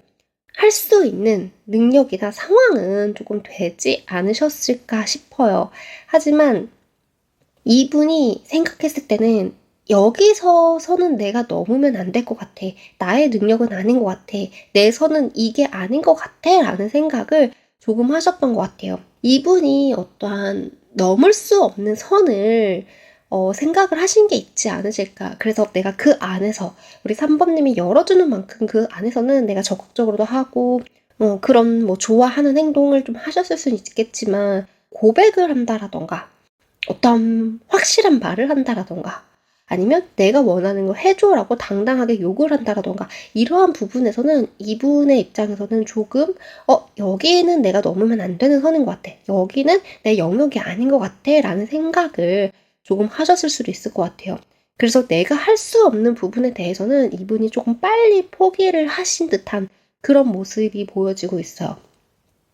S1: 할 수 있는 능력이나 상황은 조금 되지 않으셨을까 싶어요. 하지만 이분이 생각했을 때는 여기서 선은 내가 넘으면 안 될 것 같아. 나의 능력은 아닌 것 같아. 내 선은 이게 아닌 것 같아. 라는 생각을 조금 하셨던 것 같아요. 이분이 어떠한 넘을 수 없는 선을 생각을 하신 게 있지 않으실까. 그래서 내가 그 안에서 우리 3번님이 열어주는 만큼 그 안에서는 내가 적극적으로도 하고 그런 뭐 좋아하는 행동을 좀 하셨을 수는 있겠지만 고백을 한다라던가 어떤 확실한 말을 한다라던가 아니면 내가 원하는 거 해줘라고 당당하게 요구를 한다라던가 이러한 부분에서는 이분의 입장에서는 조금 여기는 내가 넘으면 안 되는 선인 것 같아. 여기는 내 영역이 아닌 것 같아 라는 생각을 조금 하셨을 수도 있을 것 같아요. 그래서 내가 할 수 없는 부분에 대해서는 이분이 조금 빨리 포기를 하신 듯한 그런 모습이 보여지고 있어요.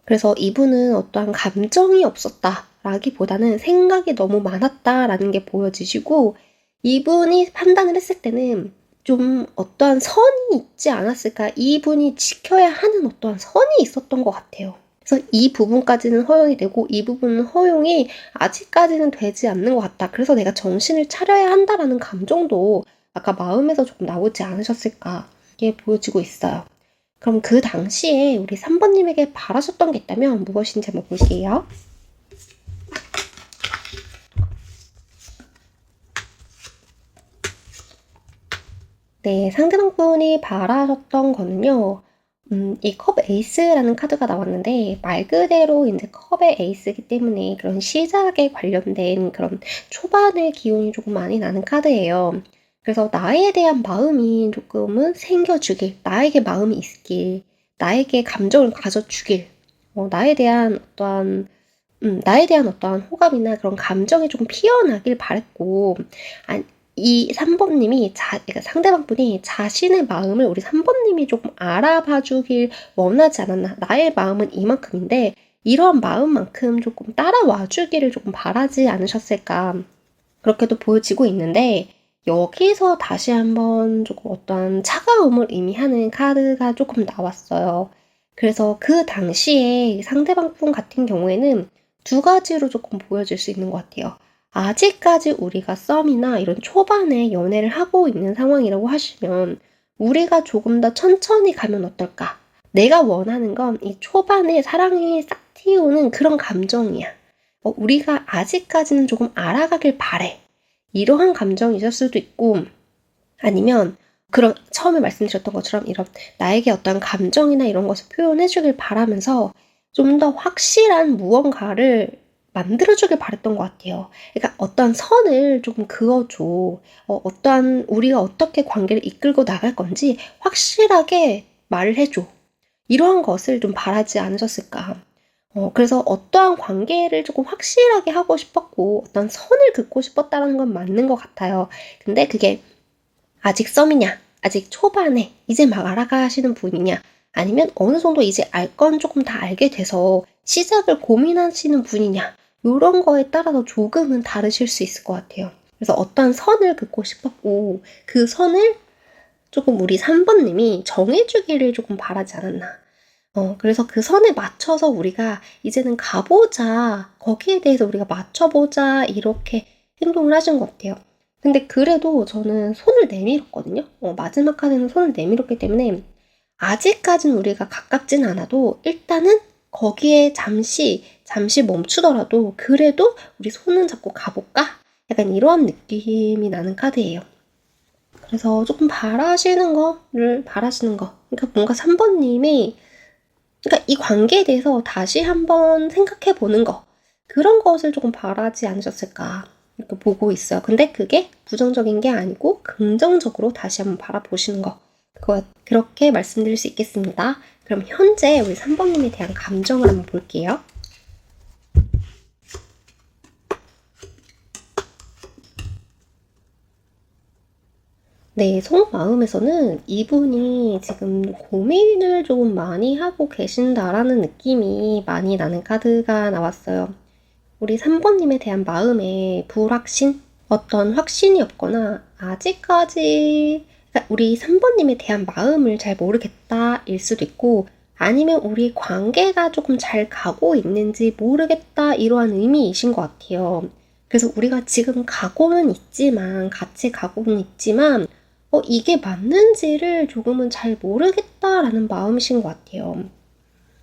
S1: 그래서 이분은 어떠한 감정이 없었다라기보다는 생각이 너무 많았다라는 게 보여지시고 이분이 판단을 했을 때는 좀 어떠한 선이 있지 않았을까? 이분이 지켜야 하는 어떠한 선이 있었던 것 같아요. 그래서 이 부분까지는 허용이 되고 이 부분은 허용이 아직까지는 되지 않는 것 같다. 그래서 내가 정신을 차려야 한다라는 감정도 아까 마음에서 조금 나오지 않으셨을까? 이게 보여지고 있어요. 그럼 그 당시에 우리 3번님에게 바라셨던 게 있다면 무엇인지 한번 볼게요. 네, 상대방분이 바라셨던 거는요. 이 컵 에이스라는 카드가 나왔는데 말 그대로 이제 컵의 에이스이기 때문에 그런 시작에 관련된 그런 초반의 기운이 조금 많이 나는 카드예요. 그래서 나에 대한 마음이 조금은 생겨주길, 나에게 마음이 있길, 나에게 감정을 가져주길, 나에 대한 어떠한 호감이나 그런 감정이 조금 피어나길 바랬고, 이 3번님이 그러니까 상대방분이 자신의 마음을 우리 3번님이 조금 알아봐 주길 원하지 않았나. 나의 마음은 이만큼인데 이러한 마음만큼 조금 따라와 주기를 조금 바라지 않으셨을까. 그렇게도 보여지고 있는데 여기서 다시 한번 조금 어떤 차가움을 의미하는 카드가 조금 나왔어요. 그래서 그 당시에 상대방 분 같은 경우에는 두 가지로 조금 보여질 수 있는 것 같아요. 아직까지 우리가 썸이나 이런 초반에 연애를 하고 있는 상황이라고 하시면 우리가 조금 더 천천히 가면 어떨까? 내가 원하는 건 이 초반에 사랑이 싹 튀어오는 그런 감정이야. 우리가 아직까지는 조금 알아가길 바래. 이러한 감정이 있을 수도 있고, 아니면 그런 처음에 말씀드렸던 것처럼 이런 나에게 어떤 감정이나 이런 것을 표현해 주길 바라면서 좀 더 확실한 무언가를 만들어 주길 바랬던 것 같아요. 그러니까 어떤 선을 조금 그어줘. 어떠한 우리가 어떻게 관계를 이끌고 나갈 건지 확실하게 말을 해줘. 이러한 것을 좀 바라지 않으셨을까. 그래서 어떠한 관계를 조금 확실하게 하고 싶었고 어떤 선을 긋고 싶었다는 건 맞는 것 같아요. 근데 그게 아직 썸이냐? 아직 초반에 이제 막 알아가시는 분이냐? 아니면 어느 정도 이제 알 건 조금 다 알게 돼서 시작을 고민하시는 분이냐? 요런 거에 따라서 조금은 다르실 수 있을 것 같아요. 그래서 어떤 선을 긋고 싶었고 그 선을 조금 우리 3번님이 정해주기를 조금 바라지 않았나. 그래서 그 선에 맞춰서 우리가 이제는 가보자. 거기에 대해서 우리가 맞춰보자. 이렇게 행동을 하신 것 같아요. 근데 그래도 저는 손을 내밀었거든요. 마지막 칸에는 손을 내밀었기 때문에 아직까지는 우리가 가깝진 않아도 일단은 거기에 잠시 멈추더라도 그래도 우리 손은 잡고 가볼까? 약간 이런 느낌이 나는 카드예요. 그래서 조금 바라시는 거. 그러니까 뭔가 3번님이 그러니까 이 관계에 대해서 다시 한번 생각해 보는 거. 그런 것을 조금 바라지 않으셨을까. 이렇게 보고 있어요. 근데 그게 부정적인 게 아니고 긍정적으로 다시 한번 바라보시는 거. 그렇게 말씀드릴 수 있겠습니다. 그럼 현재 우리 3번님에 대한 감정을 한번 볼게요. 네, 속마음에서는 이분이 지금 고민을 조금 많이 하고 계신다라는 느낌이 많이 나는 카드가 나왔어요. 우리 3번님에 대한 마음의 불확신? 어떤 확신이 없거나 아직까지 그러니까 우리 3번님에 대한 마음을 잘 모르겠다 일 수도 있고 아니면 우리 관계가 조금 잘 가고 있는지 모르겠다 이러한 의미이신 것 같아요. 그래서 우리가 지금 가고는 있지만 같이 가고는 있지만 이게 맞는지를 조금은 잘 모르겠다라는 마음이신 것 같아요.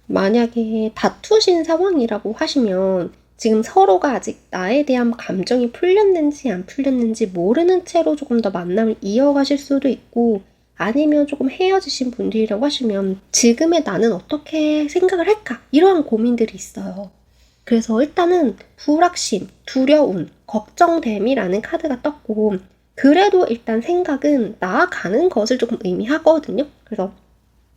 S1: 만약에 다투신 상황이라고 하시면 지금 서로가 아직 나에 대한 감정이 풀렸는지 안 풀렸는지 모르는 채로 조금 더 만남을 이어가실 수도 있고 아니면 조금 헤어지신 분들이라고 하시면 지금의 나는 어떻게 생각을 할까? 이러한 고민들이 있어요. 그래서 일단은 불확신, 두려움, 걱정됨이라는 카드가 떴고 그래도 일단 생각은 나아가는 것을 조금 의미하거든요. 그래서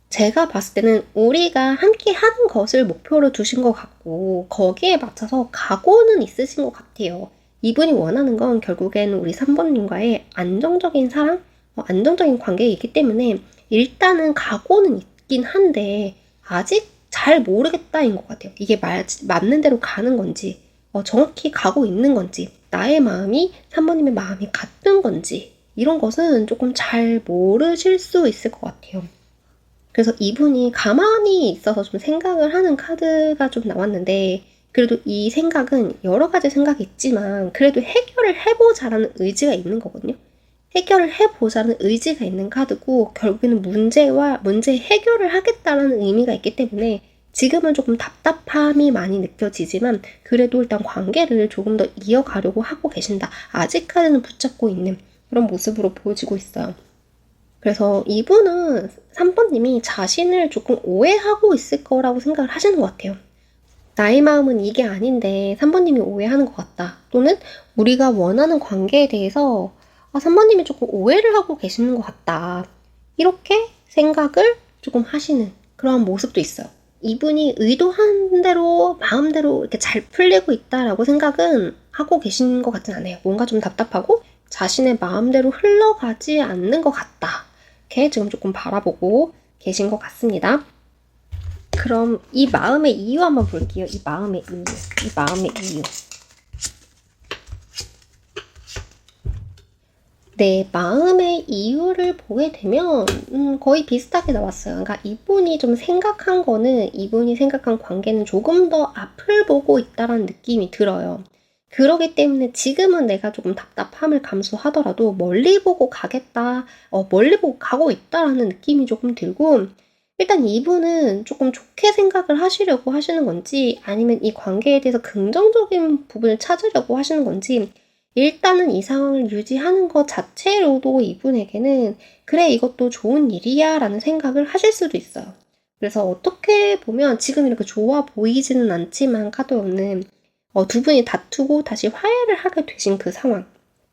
S1: 제가 봤을 때는 우리가 함께 하는 것을 목표로 두신 것 같고 거기에 맞춰서 각오는 있으신 것 같아요. 이분이 원하는 건 결국에는 우리 3번님과의 안정적인 사랑, 안정적인 관계이기 때문에 일단은 각오는 있긴 한데 아직 잘 모르겠다인 것 같아요. 이게 맞는 대로 가는 건지 정확히 가고 있는 건지 나의 마음이 3번님의 마음이 같은 건지 이런 것은 조금 잘 모르실 수 있을 것 같아요. 그래서 이분이 가만히 있어서 좀 생각을 하는 카드가 좀 나왔는데 그래도 이 생각은 여러 가지 생각이 있지만 그래도 해결을 해보자라는 의지가 있는 거거든요. 해결을 해보자는 의지가 있는 카드고 결국에는 문제 해결을 하겠다라는 의미가 있기 때문에 지금은 조금 답답함이 많이 느껴지지만 그래도 일단 관계를 조금 더 이어가려고 하고 계신다. 아직까지는 붙잡고 있는 그런 모습으로 보여지고 있어요. 그래서 이분은 3번님이 자신을 조금 오해하고 있을 거라고 생각을 하시는 것 같아요. 나의 마음은 이게 아닌데 3번님이 오해하는 것 같다. 또는 우리가 원하는 관계에 대해서 3번님이 조금 오해를 하고 계시는 것 같다. 이렇게 생각을 조금 하시는 그런 모습도 있어요. 이분이 의도한 대로 마음대로 이렇게 잘 풀리고 있다라고 생각은 하고 계신 것 같진 않아요. 뭔가 좀 답답하고 자신의 마음대로 흘러가지 않는 것 같다. 이렇게 지금 조금 바라보고 계신 것 같습니다. 그럼 이 마음의 이유 한번 볼게요. 이 마음의 이유. 내 마음의 이유를 보게 되면 거의 비슷하게 나왔어요. 그러니까 이분이 좀 생각한 거는 이분이 생각한 관계는 조금 더 앞을 보고 있다라는 느낌이 들어요. 그러기 때문에 지금은 내가 조금 답답함을 감수하더라도 멀리 보고 가겠다, 멀리 보고 가고 있다라는 느낌이 조금 들고 일단 이분은 조금 좋게 생각을 하시려고 하시는 건지 아니면 이 관계에 대해서 긍정적인 부분을 찾으려고 하시는 건지 일단은 이 상황을 유지하는 것 자체로도 이분에게는 '그래 이것도 좋은 일이야.' 라는 생각을 하실 수도 있어요. 그래서 어떻게 보면 지금 이렇게 좋아 보이지는 않지만 카드오는 두 분이 다투고 다시 화해를 하게 되신 그 상황.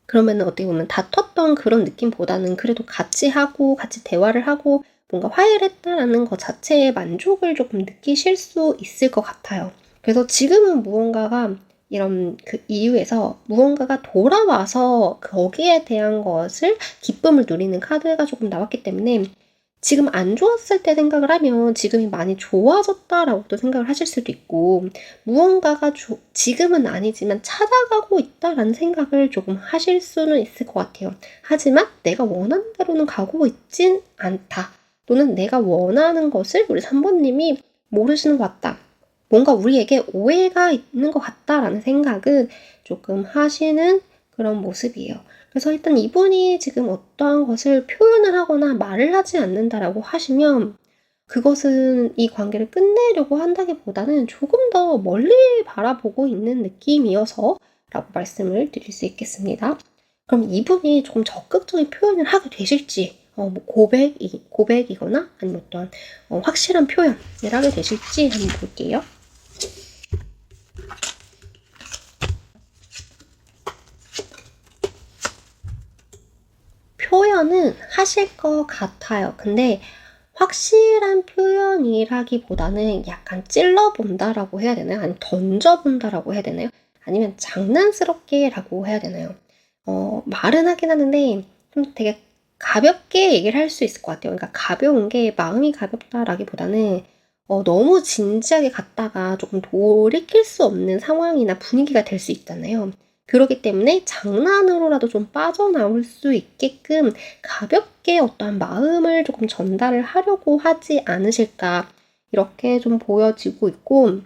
S1: 그러면은 어떻게 보면 다퉜던 그런 느낌보다는 그래도 같이 하고 같이 대화를 하고 뭔가 화해를 했다라는 것 자체에 만족을 조금 느끼실 수 있을 것 같아요. 그래서 지금은 무언가가 이런 그 이유에서 무언가가 돌아와서 거기에 대한 것을 기쁨을 누리는 카드가 조금 나왔기 때문에 지금 안 좋았을 때 생각을 하면 지금이 많이 좋아졌다라고도 생각을 하실 수도 있고 무언가가 지금은 아니지만 찾아가고 있다라는 생각을 조금 하실 수는 있을 것 같아요. 하지만 내가 원하는 대로는 가고 있진 않다. 또는 내가 원하는 것을 우리 3번님이 모르시는 것 같다. 뭔가 우리에게 오해가 있는 것 같다라는 생각은 조금 하시는 그런 모습이에요. 그래서 일단 이분이 지금 어떠한 것을 표현을 하거나 말을 하지 않는다라고 하시면 그것은 이 관계를 끝내려고 한다기보다는 조금 더 멀리 바라보고 있는 느낌이어서 라고 말씀을 드릴 수 있겠습니다. 그럼 이분이 조금 적극적인 표현을 하게 되실지 뭐 고백이거나 아니면 어떤 확실한 표현을 하게 되실지 한번 볼게요. 표현은 하실 것 같아요. 근데 확실한 표현이라기보다는 약간 찔러본다라고 해야 되나요? 아니면 던져본다라고 해야 되나요? 아니면 장난스럽게라고 해야 되나요? 말은 하긴 하는데 좀 되게 가볍게 얘기를 할 수 있을 것 같아요. 그러니까 가벼운 게 마음이 가볍다라기보다는 너무 진지하게 갔다가 조금 돌이킬 수 없는 상황이나 분위기가 될 수 있잖아요. 그러기 때문에 장난으로라도 좀 빠져나올 수 있게끔 가볍게 어떠한 마음을 조금 전달을 하려고 하지 않으실까 이렇게 좀 보여지고 있고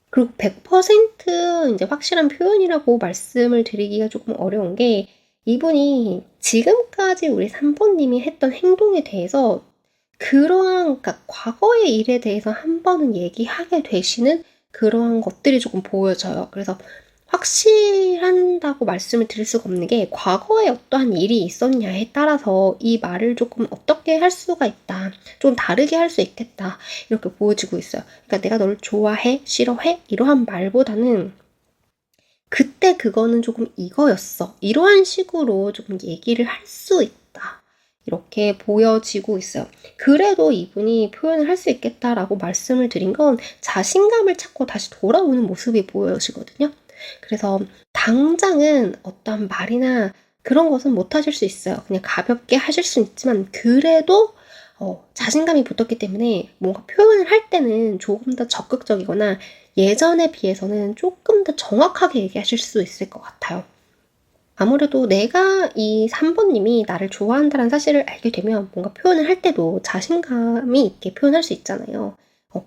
S1: 그리고 100% 인제 확실한 표현이라고 말씀을 드리기가 조금 어려운 게 이분이 지금까지 우리 3번님이 했던 행동에 대해서 그러니까 과거의 일에 대해서 한 번은 얘기하게 되시는 그러한 것들이 조금 보여져요. 그래서 확실한다고 말씀을 드릴 수가 없는 게 과거에 어떠한 일이 있었냐에 따라서 이 말을 조금 어떻게 할 수가 있다. 좀 다르게 할 수 있겠다. 이렇게 보여지고 있어요. 그러니까 내가 널 좋아해, 싫어해 이러한 말보다는 그때 그거는 조금 이거였어. 이러한 식으로 조금 얘기를 할 수 있다. 이렇게 보여지고 있어요. 그래도 이분이 표현을 할 수 있겠다라고 말씀을 드린 건 자신감을 찾고 다시 돌아오는 모습이 보여지거든요. 그래서 당장은 어떤 말이나 그런 것은 못 하실 수 있어요. 그냥 가볍게 하실 수 있지만 그래도 자신감이 붙었기 때문에 뭔가 표현을 할 때는 조금 더 적극적이거나 예전에 비해서는 조금 더 정확하게 얘기하실 수 있을 것 같아요. 아무래도 내가 이 3번님이 나를 좋아한다는 사실을 알게 되면 뭔가 표현을 할 때도 자신감이 있게 표현할 수 있잖아요.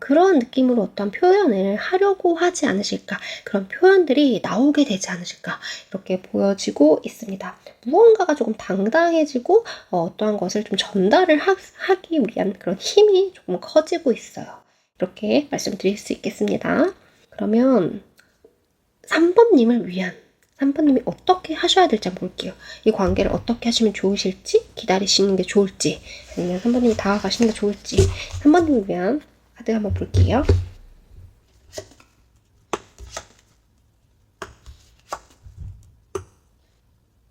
S1: 그런 느낌으로 어떤 표현을 하려고 하지 않으실까, 그런 표현들이 나오게 되지 않으실까, 이렇게 보여지고 있습니다. 무언가가 조금 당당해지고, 어떠한 것을 좀 전달을 하기 위한 그런 힘이 조금 커지고 있어요. 이렇게 말씀드릴 수 있겠습니다. 그러면 3번님을 위한 3번님이 어떻게 하셔야 될지 한번 볼게요. 이 관계를 어떻게 하시면 좋으실지, 기다리시는 게 좋을지, 아니면 3번님이 다가가시는 게 좋을지 3번님을 위한 카드 한번 볼게요.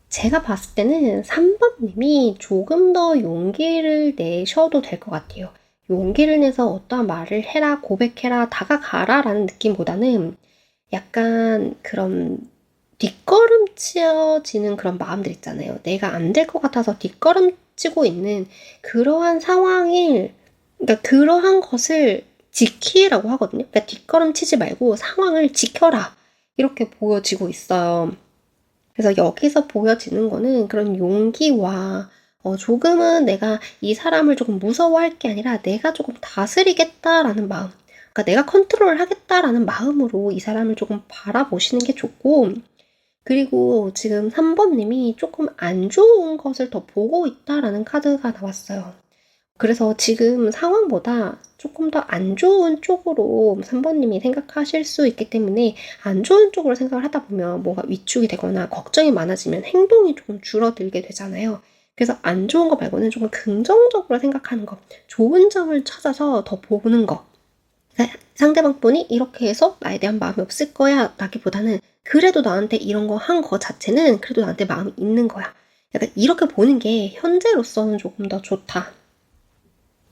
S1: 제가 봤을 때는 3번님이 조금 더 용기를 내셔도 될 것 같아요. 용기를 내서 어떠한 말을 해라, 고백해라, 다가가라 라는 느낌보다는 약간 그런 뒷걸음치어지는 그런 마음들 있잖아요. 내가 안 될 것 같아서 뒷걸음치고 있는 그러한 상황을, 그러니까 그러한 것을 지키라고 하거든요. 그러니까 뒷걸음치지 말고 상황을 지켜라. 이렇게 보여지고 있어요. 그래서 여기서 보여지는 거는 그런 용기와 조금은 내가 이 사람을 조금 무서워할 게 아니라 내가 조금 다스리겠다라는 마음, 그러니까 내가 컨트롤을 하겠다라는 마음으로 이 사람을 조금 바라보시는 게 좋고, 그리고 지금 3번님이 조금 안 좋은 것을 더 보고 있다라는 카드가 나왔어요. 그래서 지금 상황보다 조금 더 안 좋은 쪽으로 3번님이 생각하실 수 있기 때문에, 안 좋은 쪽으로 생각을 하다 보면 뭐가 위축이 되거나 걱정이 많아지면 행동이 조금 줄어들게 되잖아요. 그래서 안 좋은 거 말고는 조금 긍정적으로 생각하는 거, 좋은 점을 찾아서 더 보는 거. 상대방 분이 이렇게 해서 나에 대한 마음이 없을 거야 라기보다는, 그래도 나한테 이런 거 한 거 자체는 그래도 나한테 마음이 있는 거야. 약간 이렇게 보는 게 현재로서는 조금 더 좋다,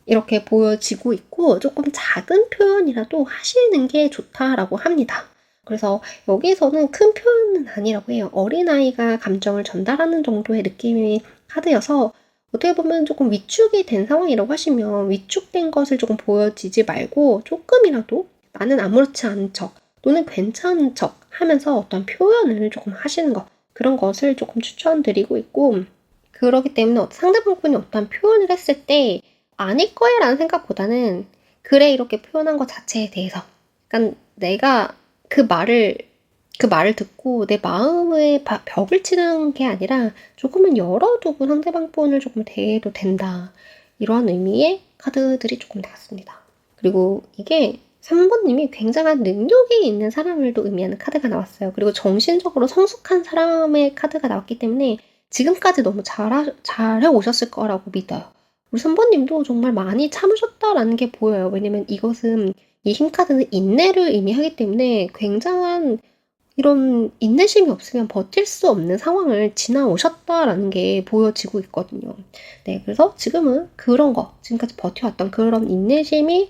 S1: 이렇게 보여지고 있고, 조금 작은 표현이라도 하시는 게 좋다라고 합니다. 그래서 여기서는 큰 표현은 아니라고 해요. 어린아이가 감정을 전달하는 정도의 느낌의 카드여서, 어떻게 보면 조금 위축이 된 상황이라고 하시면 위축된 것을 조금 보여지지 말고 조금이라도 나는 아무렇지 않은 척 또는 괜찮은 척 하면서 어떤 표현을 조금 하시는 것, 그런 것을 조금 추천드리고 있고, 그러기 때문에 상대방분이 어떤 표현을 했을 때 아닐 거야 라는 생각보다는, 그래 이렇게 표현한 것 자체에 대해서, 그러니까 내가 그 말을 듣고 내 마음에 벽을 치는 게 아니라 조금은 열어두고 상대방 분을 조금 대해도 된다, 이러한 의미의 카드들이 조금 나왔습니다. 그리고 이게 3번님이 굉장한 능력이 있는 사람을 또 의미하는 카드가 나왔어요. 그리고 정신적으로 성숙한 사람의 카드가 나왔기 때문에 지금까지 너무 잘해 오셨을 거라고 믿어요. 우리 3번님도 정말 많이 참으셨다라는 게 보여요. 왜냐면 이것은, 이 힘카드는 인내를 의미하기 때문에 굉장한 이런 인내심이 없으면 버틸 수 없는 상황을 지나오셨다라는 게 보여지고 있거든요. 네, 그래서 지금은 그런 거, 지금까지 버텨왔던 그런 인내심이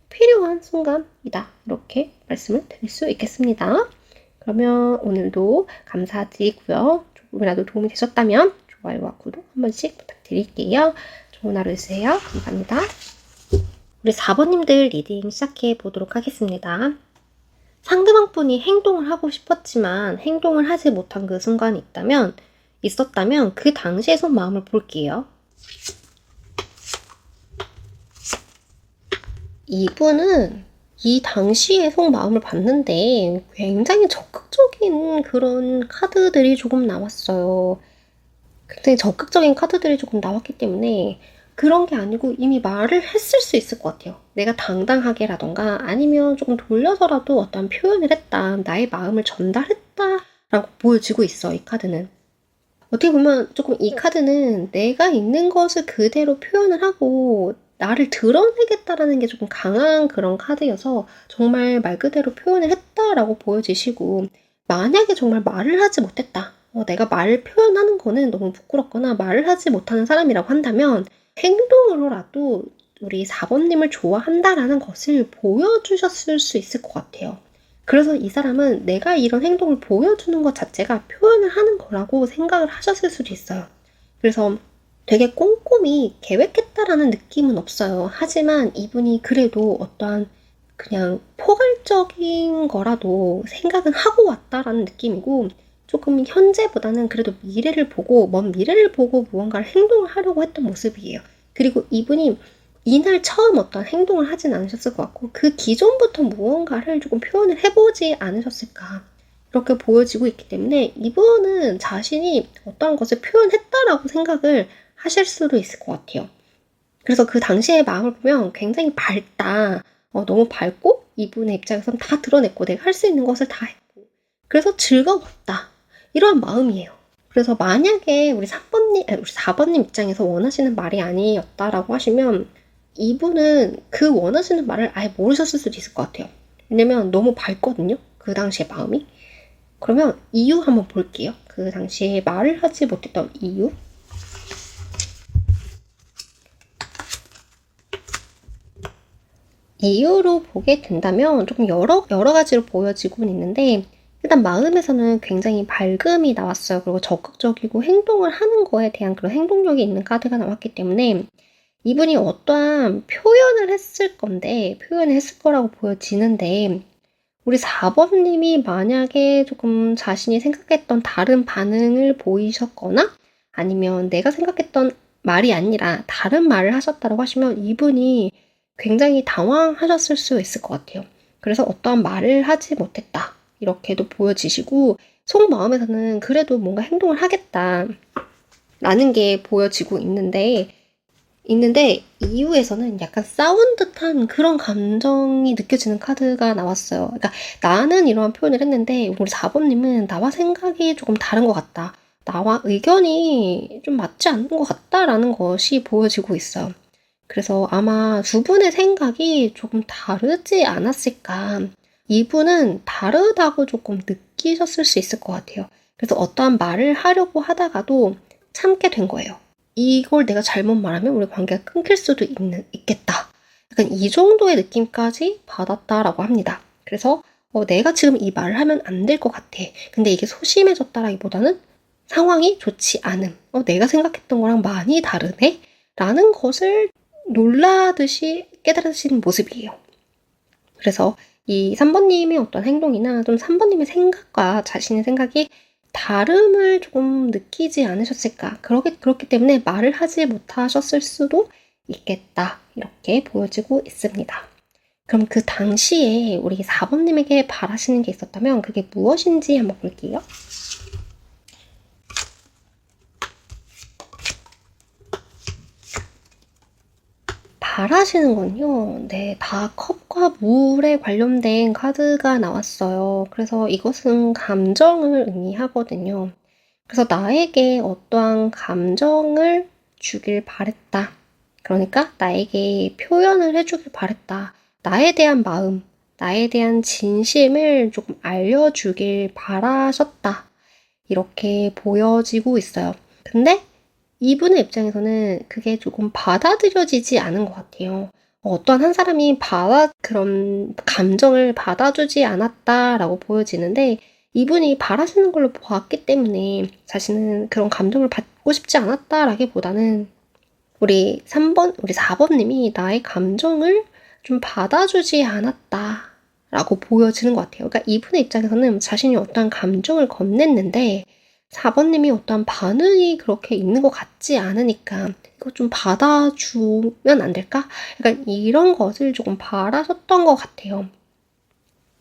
S1: 필요한 순간이다, 이렇게 말씀을 드릴 수 있겠습니다. 그러면 오늘도 감사드리고요. 조금이라도 도움이 되셨다면 좋아요와 구독 한 번씩 부탁드릴게요. 좋은 하루 되세요. 감사합니다. 우리 4번님들 리딩 시작해 보도록 하겠습니다. 상대방 분이 행동을 하고 싶었지만 행동을 하지 못한 그 순간이 있었다면 그 당시의 속마음을 볼게요. 이분은 이 당시의 속마음을 봤는데 굉장히 적극적인 그런 카드들이 조금 나왔어요. 굉장히 적극적인 카드들이 조금 나왔기 때문에 그런 게 아니고 이미 말을 했을 수 있을 것 같아요. 내가 당당하게라던가 아니면 조금 돌려서라도 어떤 표현을 했다, 나의 마음을 전달했다라고 보여지고 있어, 이 카드는. 어떻게 보면 조금 이 카드는 내가 있는 것을 그대로 표현을 하고 나를 드러내겠다라는 게 조금 강한 그런 카드여서 정말 말 그대로 표현을 했다라고 보여지시고, 만약에 정말 말을 하지 못했다, 내가 말을 표현하는 거는 너무 부끄럽거나 말을 하지 못하는 사람이라고 한다면 행동으로라도 우리 4번님을 좋아한다라는 것을 보여주셨을 수 있을 것 같아요. 그래서 이 사람은 내가 이런 행동을 보여주는 것 자체가 표현을 하는 거라고 생각을 하셨을 수도 있어요. 그래서 되게 꼼꼼히 계획했다라는 느낌은 없어요. 하지만 이분이 그래도 어떠한 그냥 포괄적인 거라도 생각은 하고 왔다라는 느낌이고, 조금 현재보다는 그래도 미래를 보고, 먼 미래를 보고 무언가를 행동을 하려고 했던 모습이에요. 그리고 이분이 이날 처음 어떤 행동을 하진 않으셨을 것 같고, 그 기존부터 무언가를 조금 표현을 해보지 않으셨을까, 이렇게 보여지고 있기 때문에 이분은 자신이 어떤 것을 표현했다라고 생각을 하실 수도 있을 것 같아요. 그래서 그 당시의 마음을 보면 굉장히 밝다, 너무 밝고 이분의 입장에서는 다 드러냈고 내가 할 수 있는 것을 다 했고 그래서 즐거웠다, 이런 마음이에요. 그래서 만약에 우리 4번님 입장에서 원하시는 말이 아니었다라고 하시면 이분은 그 원하시는 말을 아예 모르셨을 수도 있을 것 같아요. 왜냐면 너무 밝거든요, 그 당시의 마음이. 그러면 이유 한번 볼게요. 그 당시에 말을 하지 못했던 이유. 이유로 보게 된다면 조금 여러 가지로 보여지고는 있는데, 일단 마음에서는 굉장히 밝음이 나왔어요. 그리고 적극적이고 행동을 하는 거에 대한 그런 행동력이 있는 카드가 나왔기 때문에 이분이 어떠한 표현을 했을 거라고 보여지는데, 우리 4번님이 만약에 조금 자신이 생각했던 다른 반응을 보이셨거나 아니면 내가 생각했던 말이 아니라 다른 말을 하셨다고 하시면 이분이 굉장히 당황하셨을 수 있을 것 같아요. 그래서 어떠한 말을 하지 못했다. 이렇게도 보여지시고 속마음에서는 그래도 뭔가 행동을 하겠다. 라는 게 보여지고 있는데 이후에서는 약간 싸운 듯한 그런 감정이 느껴지는 카드가 나왔어요. 그러니까 나는 이러한 표현을 했는데 우리 4번님은 나와 생각이 조금 다른 것 같다. 나와 의견이 좀 맞지 않는 것 같다라는 것이 보여지고 있어요. 그래서 아마 두 분의 생각이 조금 다르지 않았을까. 이분은 다르다고 조금 느끼셨을 수 있을 것 같아요. 그래서 어떠한 말을 하려고 하다가도 참게 된 거예요. 이걸 내가 잘못 말하면 우리 관계가 끊길 수도 있겠다. 약간 이 정도의 느낌까지 받았다라고 합니다. 그래서 내가 지금 이 말을 하면 안 될 것 같아. 근데 이게 소심해졌다라기보다는 상황이 좋지 않음. 내가 생각했던 거랑 많이 다르네? 라는 것을 놀라듯이 깨달으시는 모습이에요. 그래서 이 3번님의 어떤 행동이나 좀 3번님의 생각과 자신의 생각이 다름을 조금 느끼지 않으셨을까. 그렇기 때문에 말을 하지 못하셨을 수도 있겠다. 이렇게 보여지고 있습니다. 그럼 그 당시에 우리 4번님에게 바라시는 게 있었다면 그게 무엇인지 한번 볼게요. 바라시는 건요. 네, 다 컵과 물에 관련된 카드가 나왔어요. 그래서 이것은 감정을 의미하거든요. 그래서 나에게 어떠한 감정을 주길 바랬다. 그러니까 나에게 표현을 해주길 바랬다. 나에 대한 마음, 나에 대한 진심을 조금 알려주길 바라셨다. 이렇게 보여지고 있어요. 근데 이분의 입장에서는 그게 조금 받아들여지지 않은 것 같아요. 어떤 한 사람이 그런 감정을 받아주지 않았다라고 보여지는데 이분이 바라시는 걸로 보았기 때문에 자신은 그런 감정을 받고 싶지 않았다라기보다는 우리 4번님이 나의 감정을 좀 받아주지 않았다라고 보여지는 것 같아요. 그러니까 이분의 입장에서는 자신이 어떠한 감정을 건넸는데 4번님이 어떠한 반응이 그렇게 있는 것 같지 않으니까 이거 좀 받아주면 안 될까? 약간 이런 것을 조금 바라셨던 것 같아요.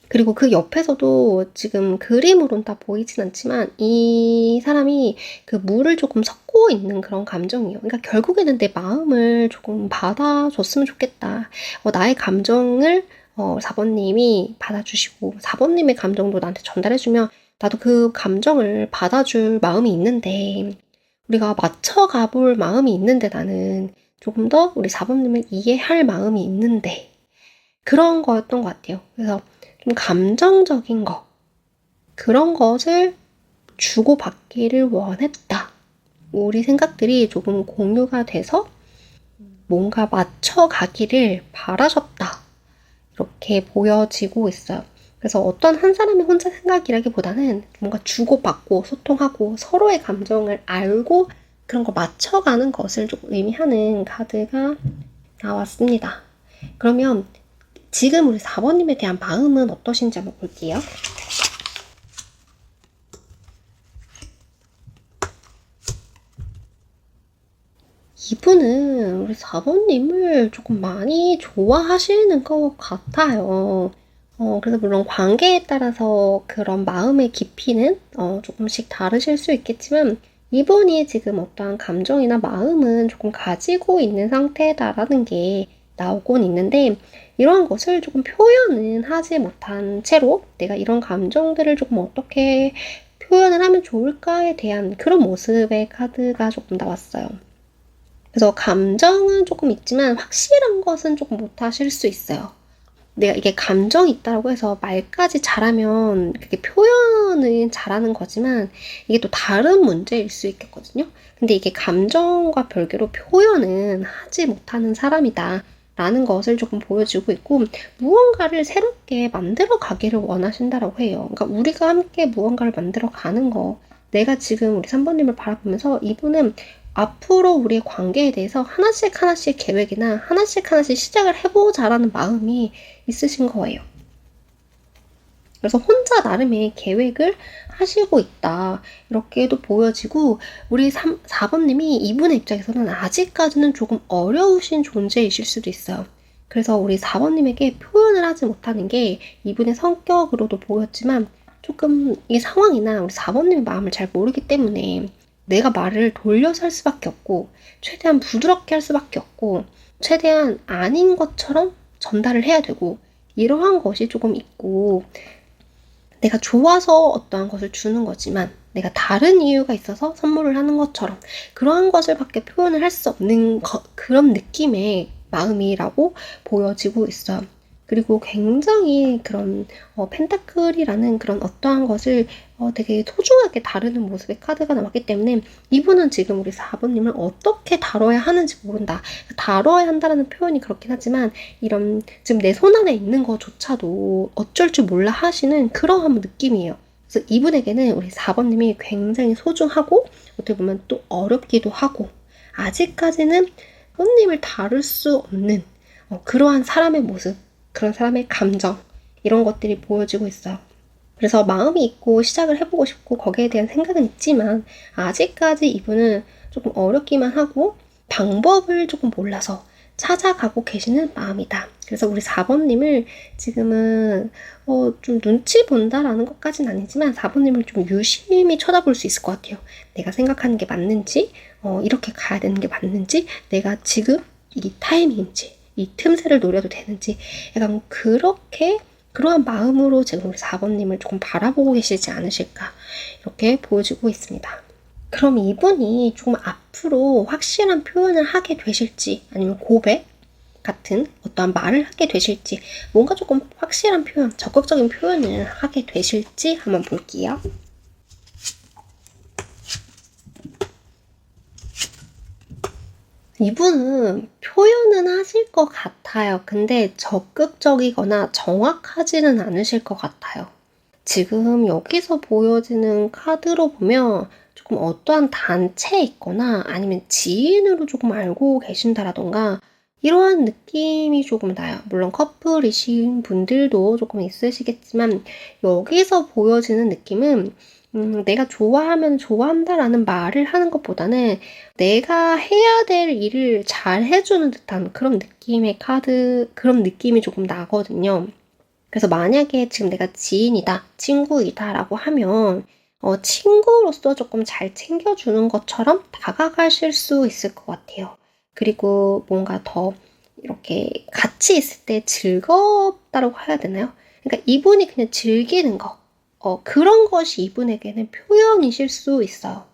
S1: 그리고 그 옆에서도 지금 그림으로는 다 보이진 않지만 이 사람이 그 물을 조금 섞고 있는 그런 감정이에요. 그러니까 결국에는 내 마음을 조금 받아줬으면 좋겠다. 나의 감정을 4번님이 받아주시고 4번님의 감정도 나한테 전달해주면 나도 그 감정을 받아줄 마음이 있는데 우리가 맞춰가 볼 마음이 있는데 나는 조금 더 우리 4번님을 이해할 마음이 있는데 그런 거였던 것 같아요. 그래서 좀 감정적인 거 그런 것을 주고받기를 원했다. 우리 생각들이 조금 공유가 돼서 뭔가 맞춰가기를 바라셨다. 이렇게 보여지고 있어요. 그래서 어떤 한 사람의 혼자 생각이라기보다는 뭔가 주고받고 소통하고 서로의 감정을 알고 그런 거 맞춰가는 것을 조금 의미하는 카드가 나왔습니다. 그러면 지금 우리 4번님에 대한 마음은 어떠신지 한번 볼게요. 이분은 우리 4번님을 조금 많이 좋아하시는 것 같아요. 그래서 물론 관계에 따라서 그런 마음의 깊이는 조금씩 다르실 수 있겠지만 이분이 지금 어떠한 감정이나 마음은 조금 가지고 있는 상태다라는 게 나오곤 있는데 이러한 것을 조금 표현은 하지 못한 채로 내가 이런 감정들을 조금 어떻게 표현을 하면 좋을까에 대한 그런 모습의 카드가 조금 나왔어요. 그래서 감정은 조금 있지만 확실한 것은 조금 못하실 수 있어요. 내가 이게 감정이 있다고 해서 말까지 잘하면 그게 표현은 잘하는 거지만 이게 또 다른 문제일 수 있겠거든요. 근데 이게 감정과 별개로 표현은 하지 못하는 사람이다. 라는 것을 조금 보여주고 있고 무언가를 새롭게 만들어 가기를 원하신다라고 해요. 그러니까 우리가 함께 무언가를 만들어 가는 거 내가 지금 우리 3번님을 바라보면서 이분은 앞으로 우리의 관계에 대해서 하나씩 계획이나 하나씩 시작을 해보자라는 마음이 있으신 거예요. 그래서 혼자 나름의 계획을 하시고 있다. 이렇게도 보여지고 우리 4번님이 이분의 입장에서는 아직까지는 조금 어려우신 존재이실 수도 있어요. 그래서 우리 4번님에게 표현을 하지 못하는 게 이분의 성격으로도 보였지만 조금 이 상황이나 우리 4번님의 마음을 잘 모르기 때문에 내가 말을 돌려서 할 수밖에 없고 최대한 부드럽게 할 수밖에 없고 최대한 아닌 것처럼 전달을 해야 되고 이러한 것이 조금 있고 내가 좋아서 어떠한 것을 주는 거지만 내가 다른 이유가 있어서 선물을 하는 것처럼 그러한 것을 밖에 표현을 할 수 없는 그런 느낌의 마음이라고 보여지고 있어요. 그리고 굉장히 그런 펜타클이라는 그런 어떠한 것을 되게 소중하게 다루는 모습의 카드가 나왔기 때문에 이분은 지금 우리 4번님을 어떻게 다뤄야 하는지 모른다. 다뤄야 한다라는 표현이 그렇긴 하지만 이런 지금 내 손 안에 있는 것조차도 어쩔 줄 몰라 하시는 그러한 느낌이에요. 그래서 이분에게는 우리 4번님이 굉장히 소중하고 어떻게 보면 또 어렵기도 하고 아직까지는 손님을 다룰 수 없는 그러한 사람의 모습 그런 사람의 감정 이런 것들이 보여지고 있어요. 그래서 마음이 있고 시작을 해보고 싶고 거기에 대한 생각은 있지만 아직까지 이분은 조금 어렵기만 하고 방법을 조금 몰라서 찾아가고 계시는 마음이다. 그래서 우리 4번님을 지금은 좀 눈치 본다라는 것까지는 아니지만 4번님을 좀 유심히 쳐다볼 수 있을 것 같아요. 내가 생각하는 게 맞는지 이렇게 가야 되는 게 맞는지 내가 지금 이 타이밍인지 이 틈새를 노려도 되는지 약간 그렇게 그러한 마음으로 지금 우리 4번님을 조금 바라보고 계시지 않으실까 이렇게 보여지고 있습니다. 그럼 이분이 조금 앞으로 확실한 표현을 하게 되실지 아니면 고백 같은 어떠한 말을 하게 되실지 뭔가 조금 확실한 표현, 적극적인 표현을 하게 되실지 한번 볼게요. 이분은 표현은 하실 것 같아요. 근데 적극적이거나 정확하지는 않으실 것 같아요. 지금 여기서 보여지는 카드로 보면 조금 어떠한 단체에 있거나 아니면 지인으로 조금 알고 계신다라던가 이러한 느낌이 조금 나요. 물론 커플이신 분들도 조금 있으시겠지만 여기서 보여지는 느낌은 내가 좋아하면 좋아한다라는 말을 하는 것보다는 내가 해야 될 일을 잘 해주는 듯한 그런 느낌의 카드, 그런 느낌이 조금 나거든요. 그래서 만약에 지금 내가 지인이다, 친구이다 라고 하면 친구로서 조금 잘 챙겨주는 것처럼 다가가실 수 있을 것 같아요. 그리고 뭔가 더 이렇게 같이 있을 때 즐겁다고 해야 되나요? 그러니까 이분이 그냥 즐기는 거, 그런 것이 이분에게는 표현이실 수 있어요.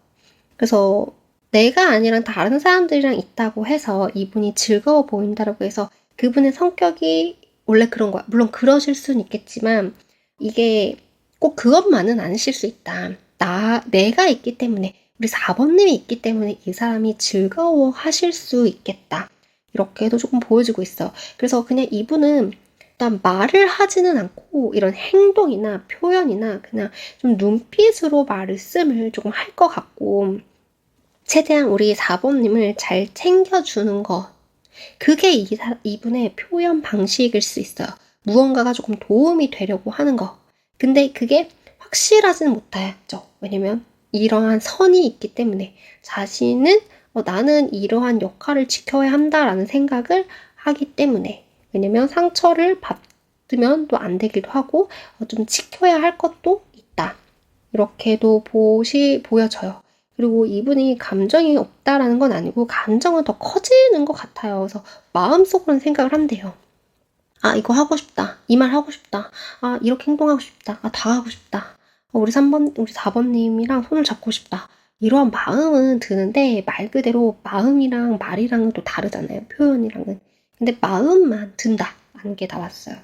S1: 그래서 내가 아니라 다른 사람들이랑 있다고 해서 이분이 즐거워 보인다고 해서 그분의 성격이 원래 그런 거야. 물론 그러실 수는 있겠지만 이게 꼭 그것만은 아니실 수 있다. 내가 있기 때문에 우리 4번님이 있기 때문에 이 사람이 즐거워 하실 수 있겠다. 이렇게도 조금 보여지고 있어. 그래서 그냥 이분은 일단 말을 하지는 않고 이런 행동이나 표현이나 그냥 좀 눈빛으로 말씀을 조금 할 것 같고 최대한 우리 4번님을 잘 챙겨주는 것 그게 이분의 표현 방식일 수 있어요. 무언가가 조금 도움이 되려고 하는 거. 근데 그게 확실하지는 못하죠. 왜냐면 이러한 선이 있기 때문에 자신은 나는 이러한 역할을 지켜야 한다라는 생각을 하기 때문에 왜냐면 상처를 받으면 또 안 되기도 하고 좀 지켜야 할 것도 있다. 이렇게도 보여져요. 그리고 이분이 감정이 없다라는 건 아니고 감정은 더 커지는 것 같아요. 그래서 마음속으로는 생각을 한대요. 아, 이거 하고 싶다. 이 말 하고 싶다. 아, 이렇게 행동하고 싶다. 아, 다 하고 싶다. 우리 4번님이랑 손을 잡고 싶다. 이러한 마음은 드는데 말 그대로 마음이랑 말이랑은 또 다르잖아요. 표현이랑은. 근데 마음만 든다라는 게 나왔어요.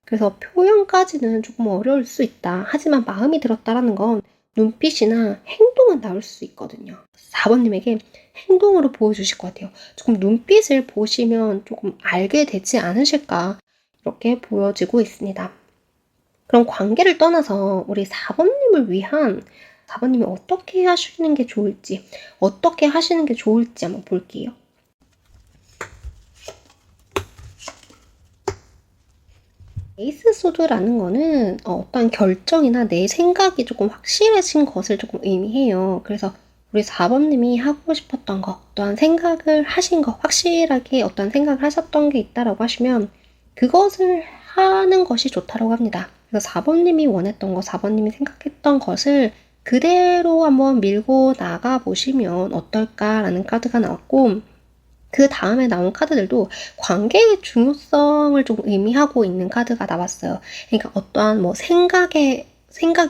S1: 그래서 표현까지는 조금 어려울 수 있다. 하지만 마음이 들었다라는 건 눈빛이나 행동은 나올 수 있거든요. 4번님에게 행동으로 보여주실 것 같아요. 조금 눈빛을 보시면 조금 알게 되지 않으실까 이렇게 보여지고 있습니다. 그럼 관계를 떠나서 우리 4번님을 위한 4번님이 어떻게 하시는 게 좋을지 어떻게 하시는 게 좋을지 한번 볼게요. 에이스 소드라는 거는 어떤 결정이나 내 생각이 조금 확실해진 것을 조금 의미해요. 그래서 우리 4번님이 하고 싶었던 거, 어떠한 생각을 하신 거, 확실하게 어떤 생각을 하셨던 게 있다라고 하시면 그것을 하는 것이 좋다라고 합니다. 그래서 4번님이 원했던 거, 4번님이 생각했던 것을 그대로 한번 밀고 나가 보시면 어떨까라는 카드가 나왔고, 그 다음에 나온 카드들도 관계의 중요성을 좀 의미하고 있는 카드가 나왔어요. 그러니까 어떠한 뭐 생각의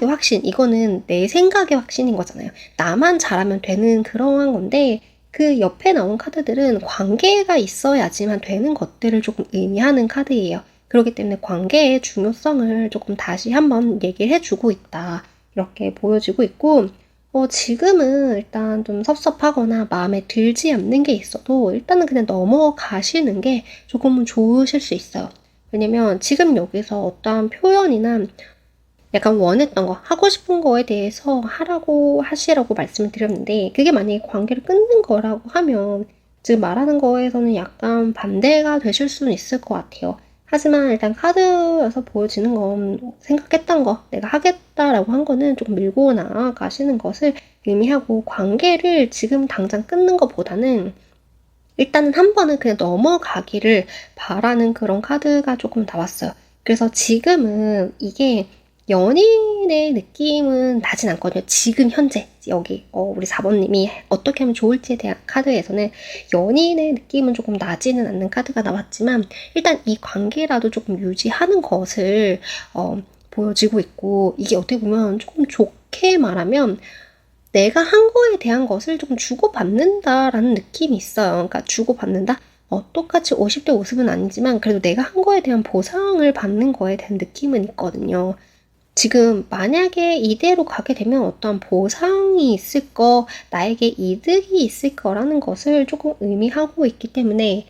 S1: 확신, 이거는 내 생각의 확신인 거잖아요. 나만 잘하면 되는 그러한 건데, 그 옆에 나온 카드들은 관계가 있어야지만 되는 것들을 조금 의미하는 카드예요. 그렇기 때문에 관계의 중요성을 조금 다시 한번 얘기를 해주고 있다. 이렇게 보여지고 있고, 지금은 일단 좀 섭섭하거나 마음에 들지 않는 게 있어도 일단은 그냥 넘어가시는 게 조금은 좋으실 수 있어요. 왜냐면 지금 여기서 어떠한 표현이나 약간 원했던 거, 하고 싶은 거에 대해서 하시라고 말씀을 드렸는데, 그게 만약에 관계를 끊는 거라고 하면 지금 말하는 거에서는 약간 반대가 되실 수는 있을 것 같아요. 하지만 일단 카드여서 보여지는 건 생각했던 거, 내가 하겠다라고 한 거는 조금 밀고 나가시는 것을 의미하고, 관계를 지금 당장 끊는 것보다는 일단은 한 번은 그냥 넘어가기를 바라는 그런 카드가 조금 나왔어요. 그래서 지금은 이게 연인의 느낌은 나진 않거든요. 지금 현재 여기 우리 4번님이 어떻게 하면 좋을지에 대한 카드에서는 연인의 느낌은 조금 나지는 않는 카드가 나왔지만, 일단 이 관계라도 조금 유지하는 것을 보여지고 있고, 이게 어떻게 보면 조금 좋게 말하면 내가 한 거에 대한 것을 조금 주고받는다라는 느낌이 있어요. 그러니까 주고받는다? 똑같이 50대 50은 아니지만 그래도 내가 한 거에 대한 보상을 받는 거에 대한 느낌은 있거든요. 지금 만약에 이대로 가게 되면 어떤 보상이 있을 거, 나에게 이득이 있을 거라는 것을 조금 의미하고 있기 때문에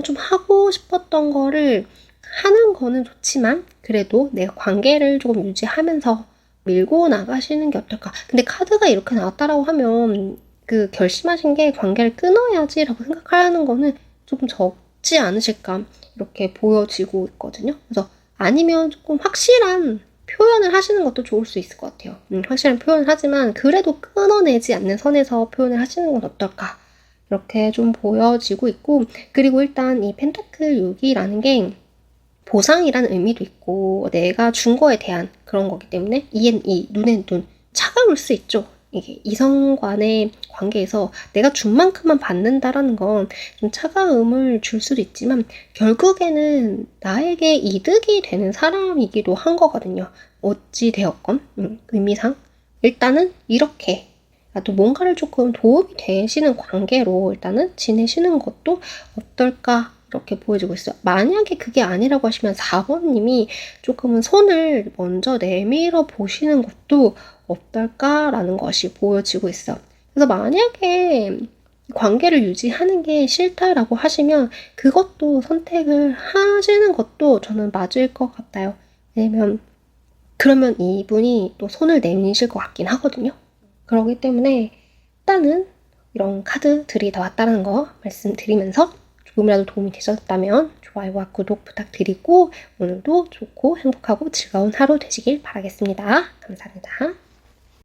S1: 좀 하고 싶었던 거를 하는 거는 좋지만 그래도 내가 관계를 조금 유지하면서 밀고 나가시는 게 어떨까. 근데 카드가 이렇게 나왔다라고 하면 그 결심하신 게 관계를 끊어야지라고 생각하는 거는 조금 적지 않으실까 이렇게 보여지고 있거든요. 그래서 아니면 조금 확실한 표현을 하시는 것도 좋을 수 있을 것 같아요. 확실한 표현을 하지만 그래도 끊어내지 않는 선에서 표현을 하시는 건 어떨까. 이렇게 좀 보여지고 있고, 그리고 일단 이 펜타클 6이라는 게 보상이라는 의미도 있고 내가 준 거에 대한 그런 거기 때문에 이엔 이, 눈엔 눈, 차가울 수 있죠. 이게 이성 간의 관계에서 내가 준 만큼만 받는다라는 건 좀 차가움을 줄 수도 있지만 결국에는 나에게 이득이 되는 사람이기도 한 거거든요. 어찌 되었건 의미상 일단은 이렇게 또 뭔가를 조금 도움이 되시는 관계로 일단은 지내시는 것도 어떨까 이렇게 보여지고 있어요. 만약에 그게 아니라고 하시면 4번님이 조금은 손을 먼저 내밀어 보시는 것도 어떨까라는 것이 보여지고 있어요. 그래서 만약에 관계를 유지하는 게 싫다라고 하시면 그것도 선택을 하시는 것도 저는 맞을 것 같아요. 왜냐면 그러면 이분이 또 손을 내미실 것 같긴 하거든요. 그렇기 때문에 일단은 이런 카드들이 나왔다는 거 말씀드리면서 조금이라도 도움이 되셨다면 좋아요와 구독 부탁드리고 오늘도 좋고 행복하고 즐거운 하루 되시길 바라겠습니다. 감사합니다.